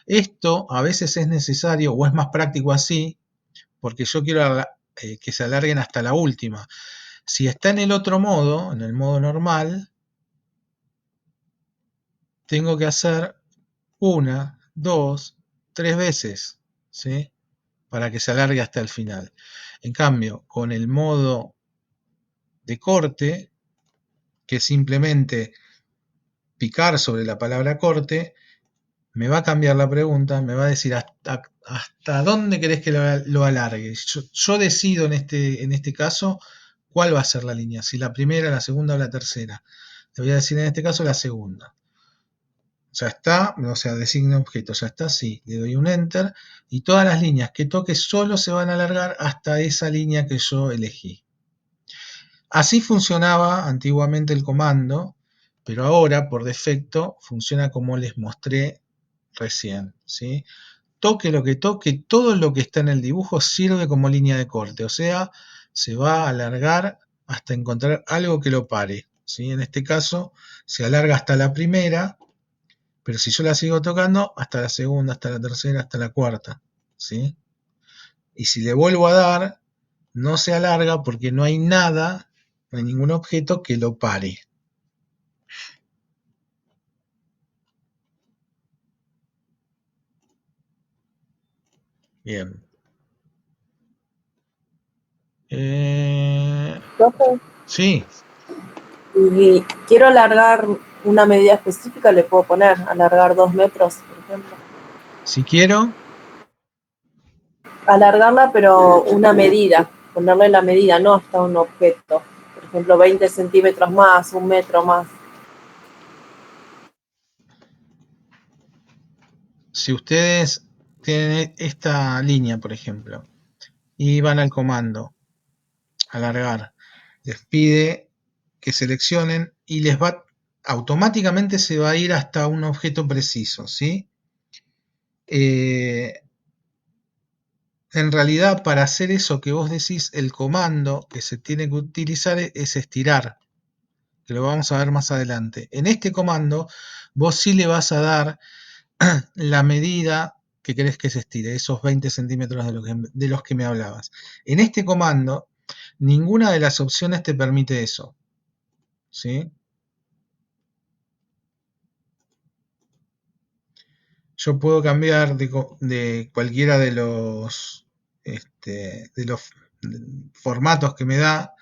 Esto a veces es necesario o es más práctico así, porque yo quiero que se alarguen hasta la última. Si está en el otro modo, en el modo normal, tengo que hacer 1, 2, 3 veces, ¿sí? Para que se alargue hasta el final. En cambio, con el modo de corte, que es simplemente picar sobre la palabra corte, me va a cambiar la pregunta, me va a decir hasta dónde querés que lo alargue. Yo decido en este caso cuál va a ser la línea, si la primera, la segunda o la tercera. Le voy a decir en este caso la segunda. Ya está, o sea, designa objeto, ya está, sí, le doy un enter y todas las líneas que toque solo se van a alargar hasta esa línea que yo elegí. Así funcionaba antiguamente el comando, pero ahora por defecto funciona como les mostré recién, ¿sí? Toque lo que toque, todo lo que está en el dibujo sirve como línea de corte, o sea, se va a alargar hasta encontrar algo que lo pare, ¿sí? En este caso se alarga hasta la primera, pero si yo la sigo tocando, hasta la segunda, hasta la tercera, hasta la cuarta, ¿sí? Y si le vuelvo a dar, no se alarga porque no hay nada, no hay ningún objeto que lo pare. Bien. Profe, Sí, y quiero alargar una medida específica, le puedo poner alargar 2 metros, por ejemplo. si quiero, Alargarla, pero una medida, ponerle la medida, no hasta un objeto. Por ejemplo, 20 centímetros más, 1 metro más. si ustedes tienen esta línea, por ejemplo, y van al comando, alargar, les pide que seleccionen y les va, automáticamente se va a ir hasta un objeto preciso, ¿sí? En realidad, para hacer eso que vos decís, el comando que se tiene que utilizar es estirar, que lo vamos a ver más adelante. En este comando, vos sí le vas a dar la medida que querés que se estire, esos 20 centímetros de los que me hablabas. En este comando, ninguna de las opciones te permite eso, ¿sí? Yo puedo cambiar de cualquiera de los formatos que me da,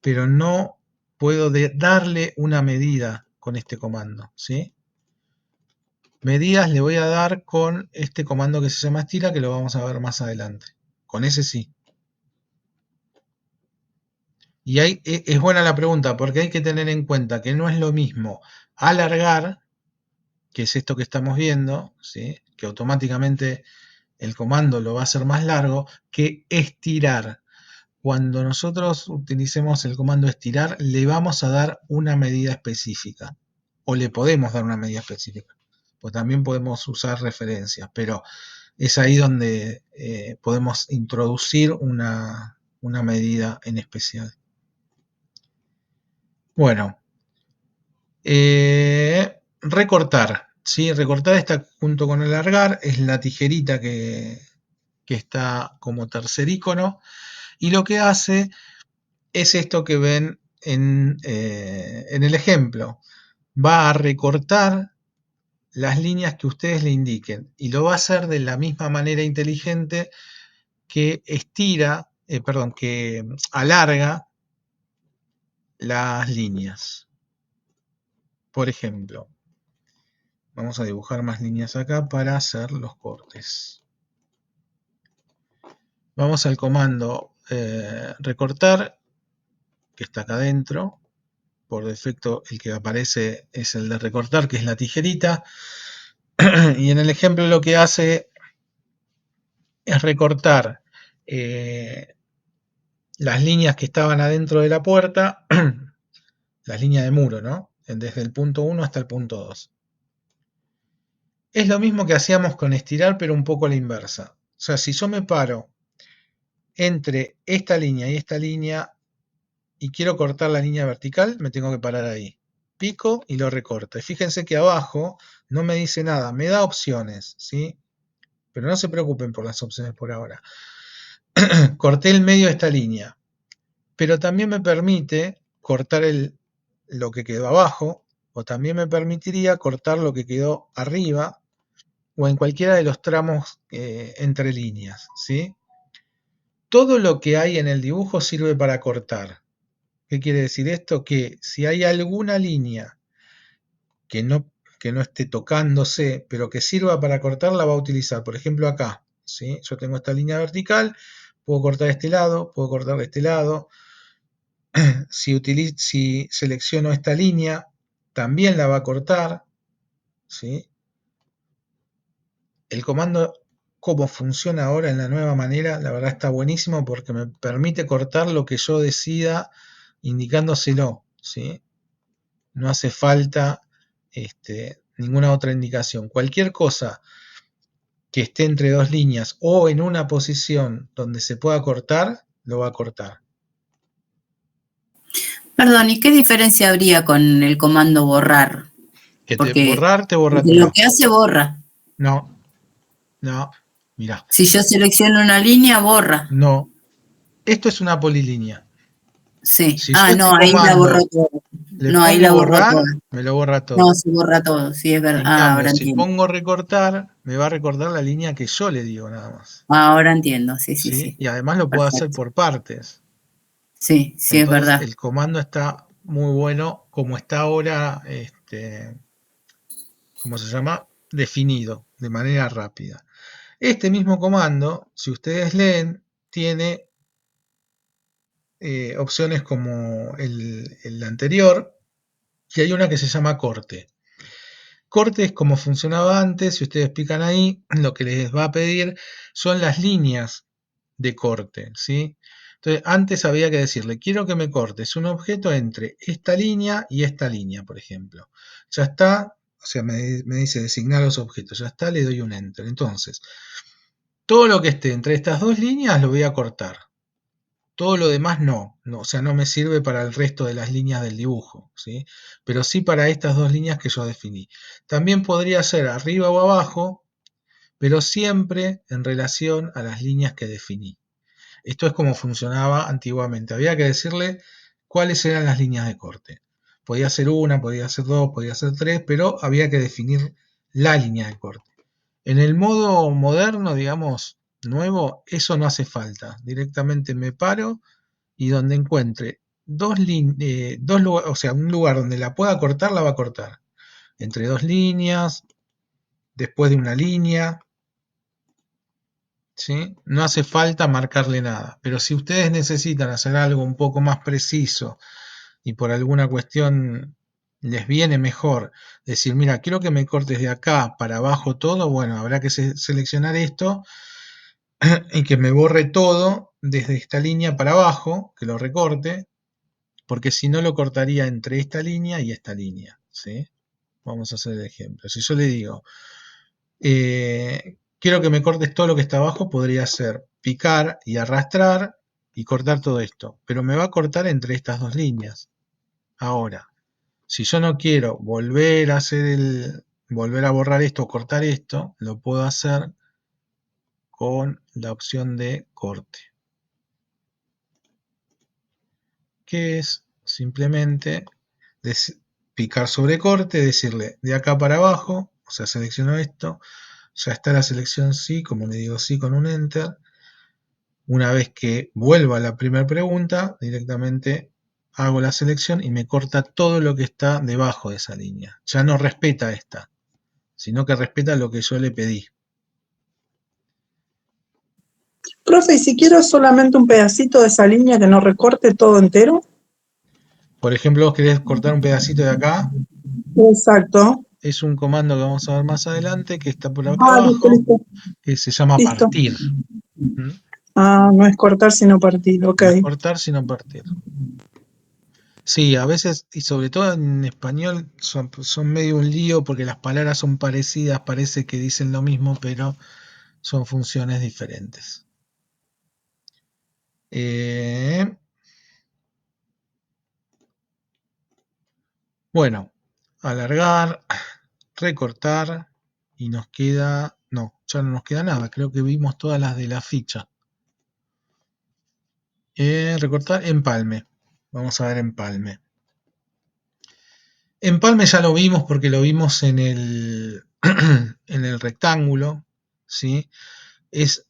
pero no puedo darle una medida con este comando, ¿sí? Medidas le voy a dar con este comando que se llama estira, que lo vamos a ver más adelante. Con ese sí. Y ahí es buena la pregunta, porque hay que tener en cuenta que no es lo mismo alargar, que es esto que estamos viendo, ¿sí? Que automáticamente el comando lo va a hacer más largo, que estirar. cuando nosotros utilicemos el comando estirar, le vamos a dar una medida específica. O le podemos dar una medida específica. Pues también podemos usar referencias, pero es ahí donde podemos introducir una medida en especial. Bueno, recortar. ¿Sí? Recortar está junto con alargar, es la tijerita que está como tercer icono, y lo que hace es esto que ven en el ejemplo. Va a recortar las líneas que ustedes le indiquen, y lo va a hacer de la misma manera inteligente que que alarga las líneas. Por ejemplo, vamos a dibujar más líneas acá para hacer los cortes. Vamos al comando recortar, que está acá adentro. Por defecto el que aparece es el de recortar, que es la tijerita. Y en el ejemplo lo que hace es recortar las líneas que estaban adentro de la puerta, las líneas de muro, ¿no? Desde el punto 1 hasta el punto 2. Es lo mismo que hacíamos con estirar, pero un poco a la inversa. O sea, si yo me paro entre esta línea y esta línea y quiero cortar la línea vertical, me tengo que parar ahí. Pico y lo recorto. Y fíjense que abajo no me dice nada, me da opciones, ¿sí? Pero no se preocupen por las opciones por ahora. Corté el medio de esta línea, pero también me permite cortar lo que quedó abajo, o también me permitiría cortar lo que quedó arriba, o en cualquiera de los tramos entre líneas, ¿sí? Todo lo que hay en el dibujo sirve para cortar. ¿Qué quiere decir esto? Que si hay alguna línea que no esté tocándose, pero que sirva para cortar, la va a utilizar. Por ejemplo, acá, ¿sí? Yo tengo esta línea vertical, puedo cortar este lado, puedo cortar este lado. Si selecciono esta línea, también la va a cortar, ¿sí? El comando, como funciona ahora en la nueva manera, la verdad está buenísimo porque me permite cortar lo que yo decida indicándoselo, ¿sí? No hace falta ninguna otra indicación. Cualquier cosa que esté entre dos líneas o en una posición donde se pueda cortar, lo va a cortar. Perdón, ¿y qué diferencia habría con el comando borrar? Que Porque te borra lo todo. que hace borra. No, mirá. Si yo selecciono una línea, borra. No, esto es una polilínea. Sí. Si yo No, ahí la borro todo. le No, ahí pongo la borro borrar, todo. me lo borra todo. No, se borra todo, sí, es verdad. En cambio, Ahora si entiendo. pongo recortar, me va a recortar la línea que yo le digo nada más. Ahora entiendo, sí. Y además lo puedo hacer Perfecto. por partes. Sí, Entonces, es verdad. el comando está muy bueno, como está ahora, ¿cómo se llama? Definido, de manera rápida. Este mismo comando, si ustedes leen, tiene opciones como el anterior, y hay una que se llama corte. Corte es como funcionaba antes. Si ustedes pican ahí, lo que les va a pedir son las líneas de corte, ¿sí? Entonces, antes había que decirle, quiero que me cortes un objeto entre esta línea y esta línea, por ejemplo. Ya está, o sea, me dice designar los objetos, ya está, le doy un enter. Entonces, todo lo que esté entre estas dos líneas lo voy a cortar. Todo lo demás no, o sea, no me sirve para el resto de las líneas del dibujo, ¿sí? Pero sí para estas dos líneas que yo definí. También podría ser arriba o abajo, pero siempre en relación a las líneas que definí. Esto es como funcionaba antiguamente. Había que decirle cuáles eran las líneas de corte. Podía ser una, podía ser dos, podía ser tres, pero había que definir la línea de corte. En el modo moderno, digamos, nuevo, eso no hace falta. Directamente me paro y donde encuentre o sea, un lugar donde la pueda cortar, la va a cortar. Entre dos líneas, después de una línea, ¿sí? No hace falta marcarle nada. Pero si ustedes necesitan hacer algo un poco más preciso y por alguna cuestión les viene mejor decir, mira, quiero que me cortes de acá para abajo todo, bueno, habrá que seleccionar esto y que me borre todo desde esta línea para abajo, que lo recorte, porque si no lo cortaría entre esta línea y esta línea, ¿sí? Vamos a hacer el ejemplo. Si yo le digo, quiero que me cortes todo lo que está abajo, podría ser picar y arrastrar y cortar todo esto, pero me va a cortar entre estas dos líneas. Ahora, si yo no quiero volver a borrar esto o cortar esto, lo puedo hacer con la opción de corte, que es simplemente picar sobre corte, decirle de acá para abajo, o sea, selecciono esto, ya está la selección sí, como le digo sí con un enter. Una vez que vuelva a la primera pregunta, directamente hago la selección y me corta todo lo que está debajo de esa línea. Ya no respeta esta, sino que respeta lo que yo le pedí. Profe, y si quiero solamente un pedacito de esa línea que no recorte todo entero. Por ejemplo, vos querés cortar un pedacito de acá, Exacto. es un comando que vamos a ver más adelante, que está por acá Ah, listo, abajo, listo. que se llama Listo. partir. ¿Mm? Ah, no es cortar sino partir, ok. No es cortar, sino partir. Sí, a veces, y sobre todo en español, son medio un lío porque las palabras son parecidas, parece que dicen lo mismo, pero son funciones diferentes. Bueno, alargar, recortar, y nos queda, no, ya no nos queda nada, creo que vimos todas las de la ficha. Recortar, empalme, vamos a ver empalme. Empalme ya lo vimos porque lo vimos en el, en el rectángulo, ¿sí? Es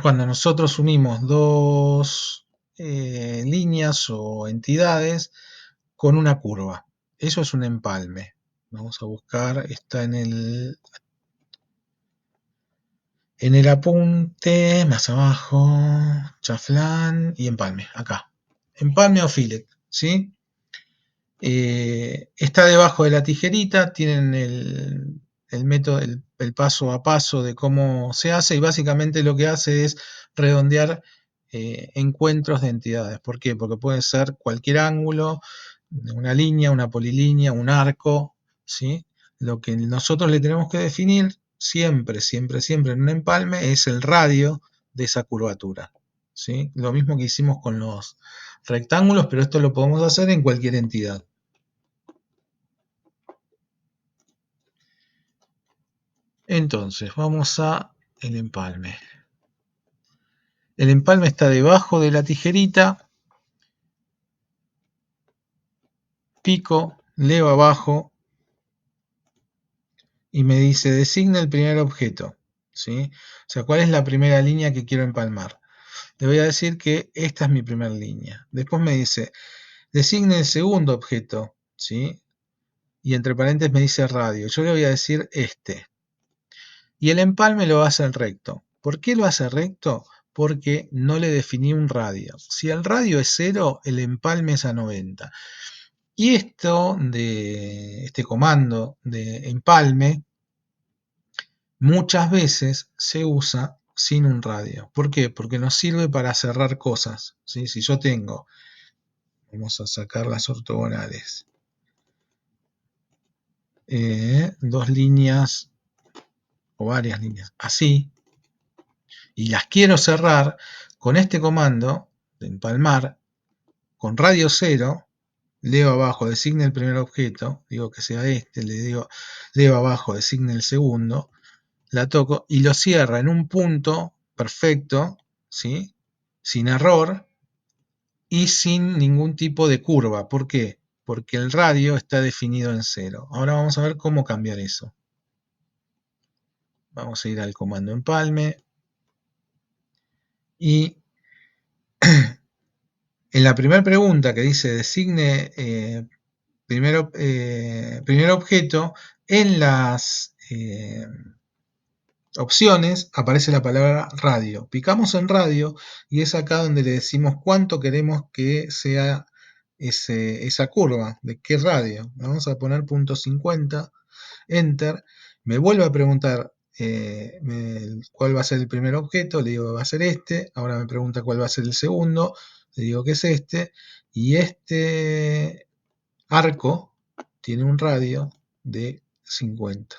cuando nosotros unimos dos líneas o entidades con una curva. Eso es un empalme. Vamos a buscar, está en el apunte, más abajo, chaflán y empalme, acá. Empalme o fillet, ¿sí? Está debajo de la tijerita, tienen el método, el paso a paso de cómo se hace, y básicamente lo que hace es redondear encuentros de entidades. ¿Por qué? Porque puede ser cualquier ángulo, una línea, una polilínea, un arco, ¿sí? Lo que nosotros le tenemos que definir siempre, siempre, siempre en un empalme es el radio de esa curvatura, ¿sí? Lo mismo que hicimos con los rectángulos, pero esto lo podemos hacer en cualquier entidad. Entonces, vamos a el empalme. El empalme está debajo de la tijerita. Pico, leo abajo y me dice designe el primer objeto, ¿sí? O sea, ¿cuál es la primera línea que quiero empalmar? Le voy a decir que esta es mi primera línea. Después me dice designe el segundo objeto, ¿sí? Y entre paréntesis me dice radio. Yo le voy a decir este. Y el empalme lo hace recto. ¿Por qué lo hace recto? Porque no le definí un radio. Si el radio es 0, el empalme es a 90. Y este comando de empalme, muchas veces se usa sin un radio. ¿Por qué? Porque nos sirve para cerrar cosas, ¿sí? Si yo tengo, vamos a sacar las ortogonales, dos líneas o varias líneas, así, y las quiero cerrar con este comando de empalmar, con radio 0, leo abajo, designe el primer objeto, digo que sea este, le digo, leo abajo, designe el segundo, la toco y lo cierra en un punto perfecto, ¿sí? Sin error y sin ningún tipo de curva. ¿Por qué? Porque el radio está definido en 0. Ahora vamos a ver cómo cambiar eso. Vamos a ir al comando empalme y en la primera pregunta que dice designe primer objeto, en las opciones aparece la palabra radio. Picamos en radio y es acá donde le decimos cuánto queremos que sea esa curva, de qué radio. Vamos a poner .50, enter. Me vuelve a preguntar cuál va a ser el primer objeto, le digo que va a ser este, ahora me pregunta cuál va a ser el segundo, le digo que es este, y este arco tiene un radio de 50.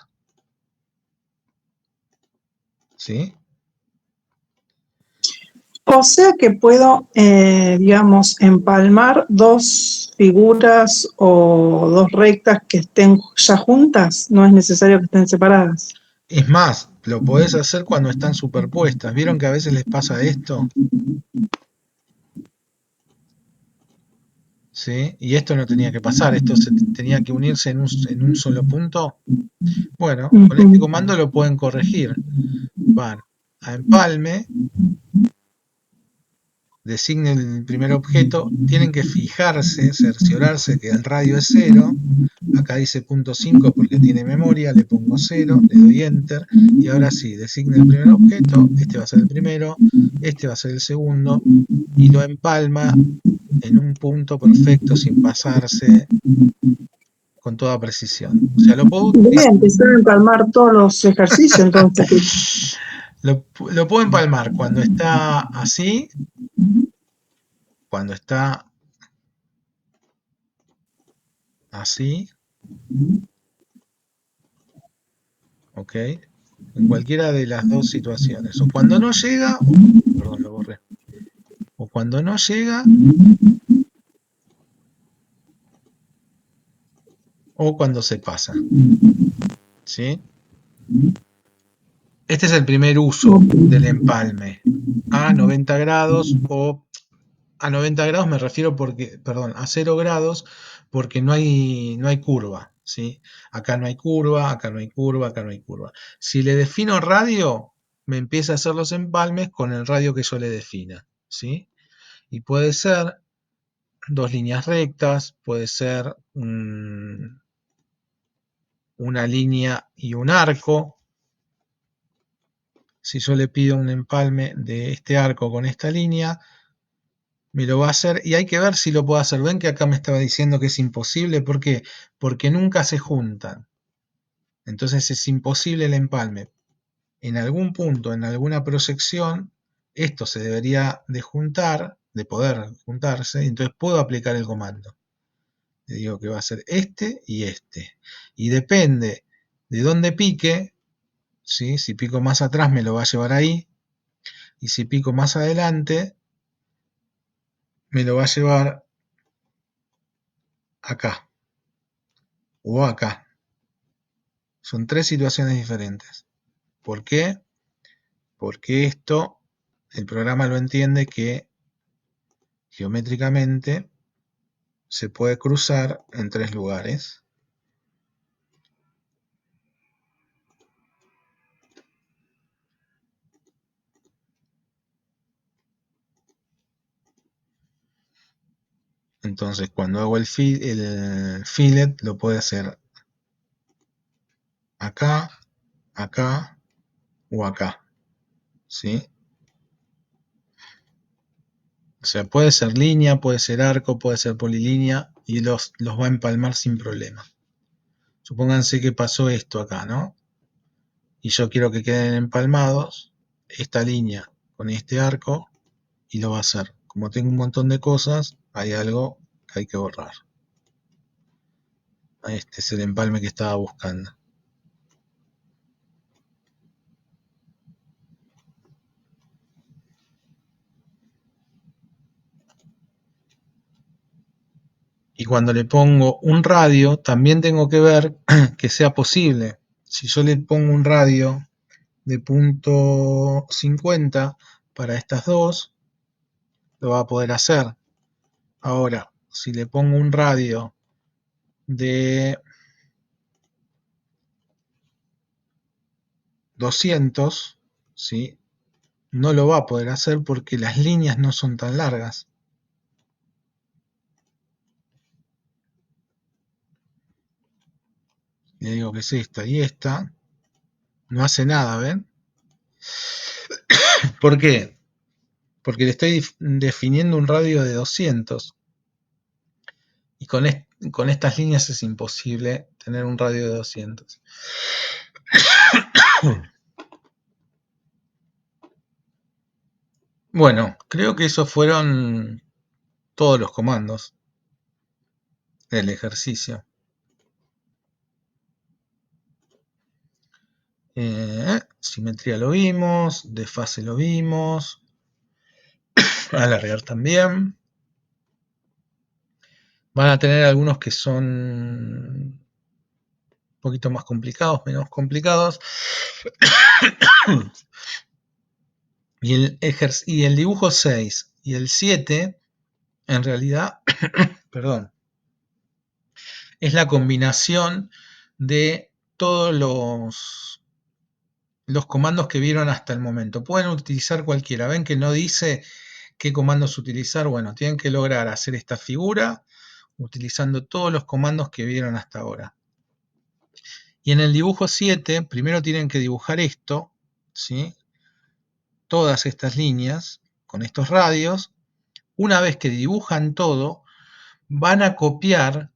¿Sí? O sea que puedo, digamos, empalmar dos figuras o dos rectas que estén ya juntas, no es necesario que estén separadas. Es más, lo podés hacer cuando están superpuestas. ¿Vieron que a veces les pasa esto? ¿Sí? Y esto no tenía que pasar, esto tenía que unirse en un solo punto. Bueno, con este comando lo pueden corregir. Van a empalme, designen el primer objeto, tienen que fijarse, cerciorarse que el radio es 0. Acá dice .5 porque tiene memoria, le pongo 0, le doy enter y ahora sí, designe el primer objeto, este va a ser el primero, este va a ser el segundo y lo empalma en un punto perfecto sin pasarse, con toda precisión. O sea, lo puedo Voy a empezar a empalmar todos los ejercicios, entonces. lo puedo empalmar cuando está así, cuando está así, ¿ok? En cualquiera de las dos situaciones. O cuando no llega, perdón, lo borré. O cuando no llega, o cuando se pasa. ¿Sí? Este es el primer uso del empalme. A 90 grados o a 90 grados me refiero porque, perdón, a 0 grados porque no hay curva. ¿Sí? Acá no hay curva, acá no hay curva, acá no hay curva. Si le defino radio, me empieza a hacer los empalmes con el radio que yo le defina. ¿Sí? Y puede ser dos líneas rectas, puede ser una línea y un arco. Si yo le pido un empalme de este arco con esta línea, me lo va a hacer y hay que ver si lo puedo hacer. Ven que acá me estaba diciendo que es imposible. ¿Por qué? Porque nunca se juntan. Entonces es imposible el empalme. En algún punto, en alguna proyección, esto se debería de juntar, de poder juntarse, y entonces puedo aplicar el comando. Le digo que va a ser este y este. Y depende de dónde pique, ¿sí? Si pico más atrás me lo va a llevar ahí, y si pico más adelante me lo va a llevar acá o acá. Son tres situaciones diferentes. ¿Por qué? Porque esto, el programa lo entiende que geométricamente se puede cruzar en tres lugares. Entonces, cuando hago el fillet, lo puede hacer acá, acá o acá. ¿Sí? O sea, puede ser línea, puede ser arco, puede ser polilínea y los va a empalmar sin problema. Supónganse que pasó esto acá, ¿no? Y yo quiero que queden empalmados esta línea con este arco y lo va a hacer. Como tengo un montón de cosas, hay algo que hay que borrar. Este es el empalme que estaba buscando. Y cuando le pongo un radio, también tengo que ver que sea posible. Si yo le pongo un radio de punto 50 para estas dos, lo va a poder hacer. Ahora, si le pongo un radio de 200, ¿sí? No lo va a poder hacer porque las líneas no son tan largas. Le digo que es esta y esta. No hace nada, ¿ven? ¿Por qué? Porque le estoy definiendo un radio de 200. Y con estas líneas es imposible tener un radio de 200. Bueno, creo que esos fueron todos los comandos del ejercicio. Simetría lo vimos, desfase lo vimos, alargar también. Van a tener algunos que son un poquito más complicados, menos complicados. Y el dibujo 6 y el 7, en realidad, perdón, es la combinación de todos los comandos que vieron hasta el momento. Pueden utilizar cualquiera. Ven que no dice qué comandos utilizar. Bueno, tienen que lograr hacer esta figura utilizando todos los comandos que vieron hasta ahora. Y en el dibujo 7, primero tienen que dibujar esto, ¿sí? Todas estas líneas con estos radios. Una vez que dibujan todo, van a copiar,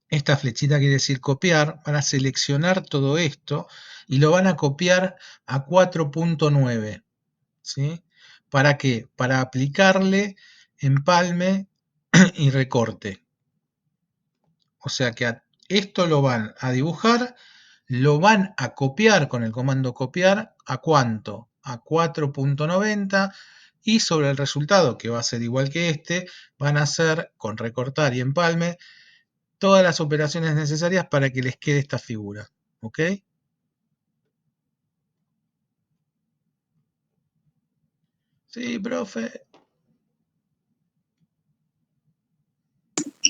esta flechita quiere decir copiar, van a seleccionar todo esto y lo van a copiar a 4.9, ¿sí? ¿Para qué? Para aplicarle empalme y recorte. O sea que esto lo van a dibujar, lo van a copiar con el comando copiar, ¿a cuánto? A 4.90, y sobre el resultado, que va a ser igual que este, van a hacer con recortar y empalme todas las operaciones necesarias para que les quede esta figura. ¿Ok? Sí, profe.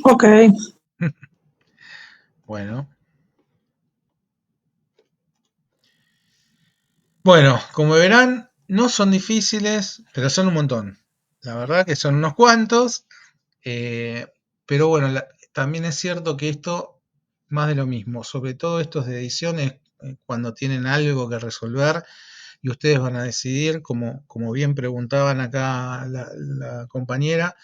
Ok. Bueno. Bueno, como verán, no son difíciles, pero son un montón. La verdad que son unos cuantos. Pero bueno, también es cierto que esto, más de lo mismo, sobre todo estos de ediciones, cuando tienen algo que resolver y ustedes van a decidir, como bien preguntaban acá la compañera,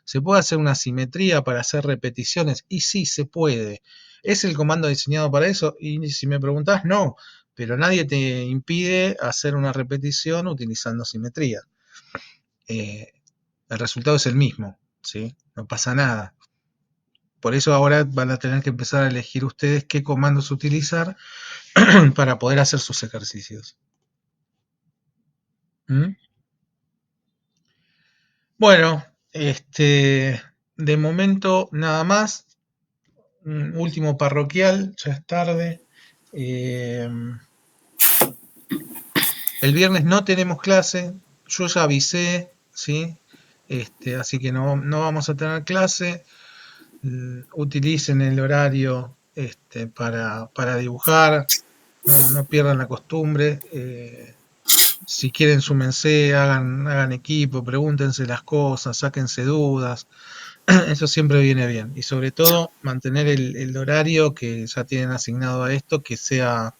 ¿se puede hacer una simetría para hacer repeticiones? Y sí, se puede. ¿Es el comando diseñado para eso? Y si me preguntás, no, pero nadie te impide hacer una repetición utilizando simetría. El resultado es el mismo, ¿sí? No pasa nada. Por eso ahora van a tener que empezar a elegir ustedes qué comandos utilizar para poder hacer sus ejercicios. ¿Mm? Bueno, de momento nada más. Último parroquial, ya es tarde. El viernes no tenemos clase, yo ya avisé, ¿sí? Así que no vamos a tener clase. Utilicen el horario para dibujar, no pierdan la costumbre. Si quieren, súmense, hagan equipo, pregúntense las cosas, sáquense dudas. Eso siempre viene bien. Y sobre todo, mantener el horario que ya tienen asignado a esto, que sea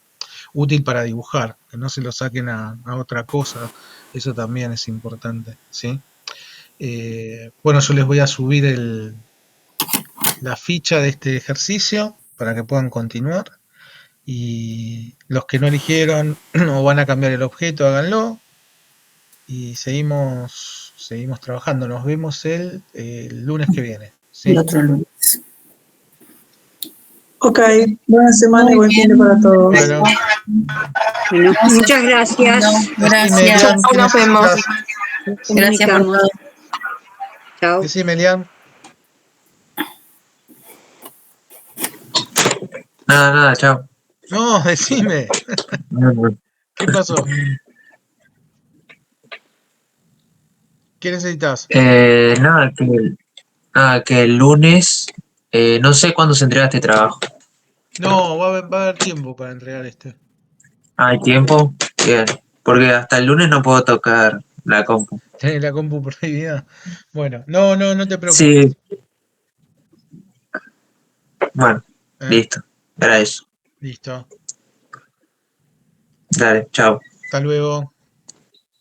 útil para dibujar, que no se lo saquen a otra cosa. Eso también es importante, ¿sí? Bueno, yo les voy a subir la ficha de este ejercicio para que puedan continuar. Y los que no eligieron o van a cambiar el objeto, háganlo. Y seguimos trabajando. Nos vemos el lunes que viene. ¿Sí? El otro lunes. Ok, buena semana y Muy buen fin de bien. para todos. Bueno, Bueno, muchas gracias. Gracias. Elian, ¿qué Nos vemos. necesitas? Gracias por Comunicamos. todo. Chao. Decime, Elian. Nada, chao. No, decime. ¿Qué pasó? ¿Qué necesitas? Que el lunes, no sé cuándo se entrega este trabajo. No, va a haber tiempo para entregar este. ¿Hay tiempo? Bien, porque hasta el lunes no puedo tocar la compu. ¿Tenés la compu prohibida? Bueno, no te preocupes. Sí, bueno, ¿Eh? listo, era eso. Listo. Dale, chao. Hasta luego.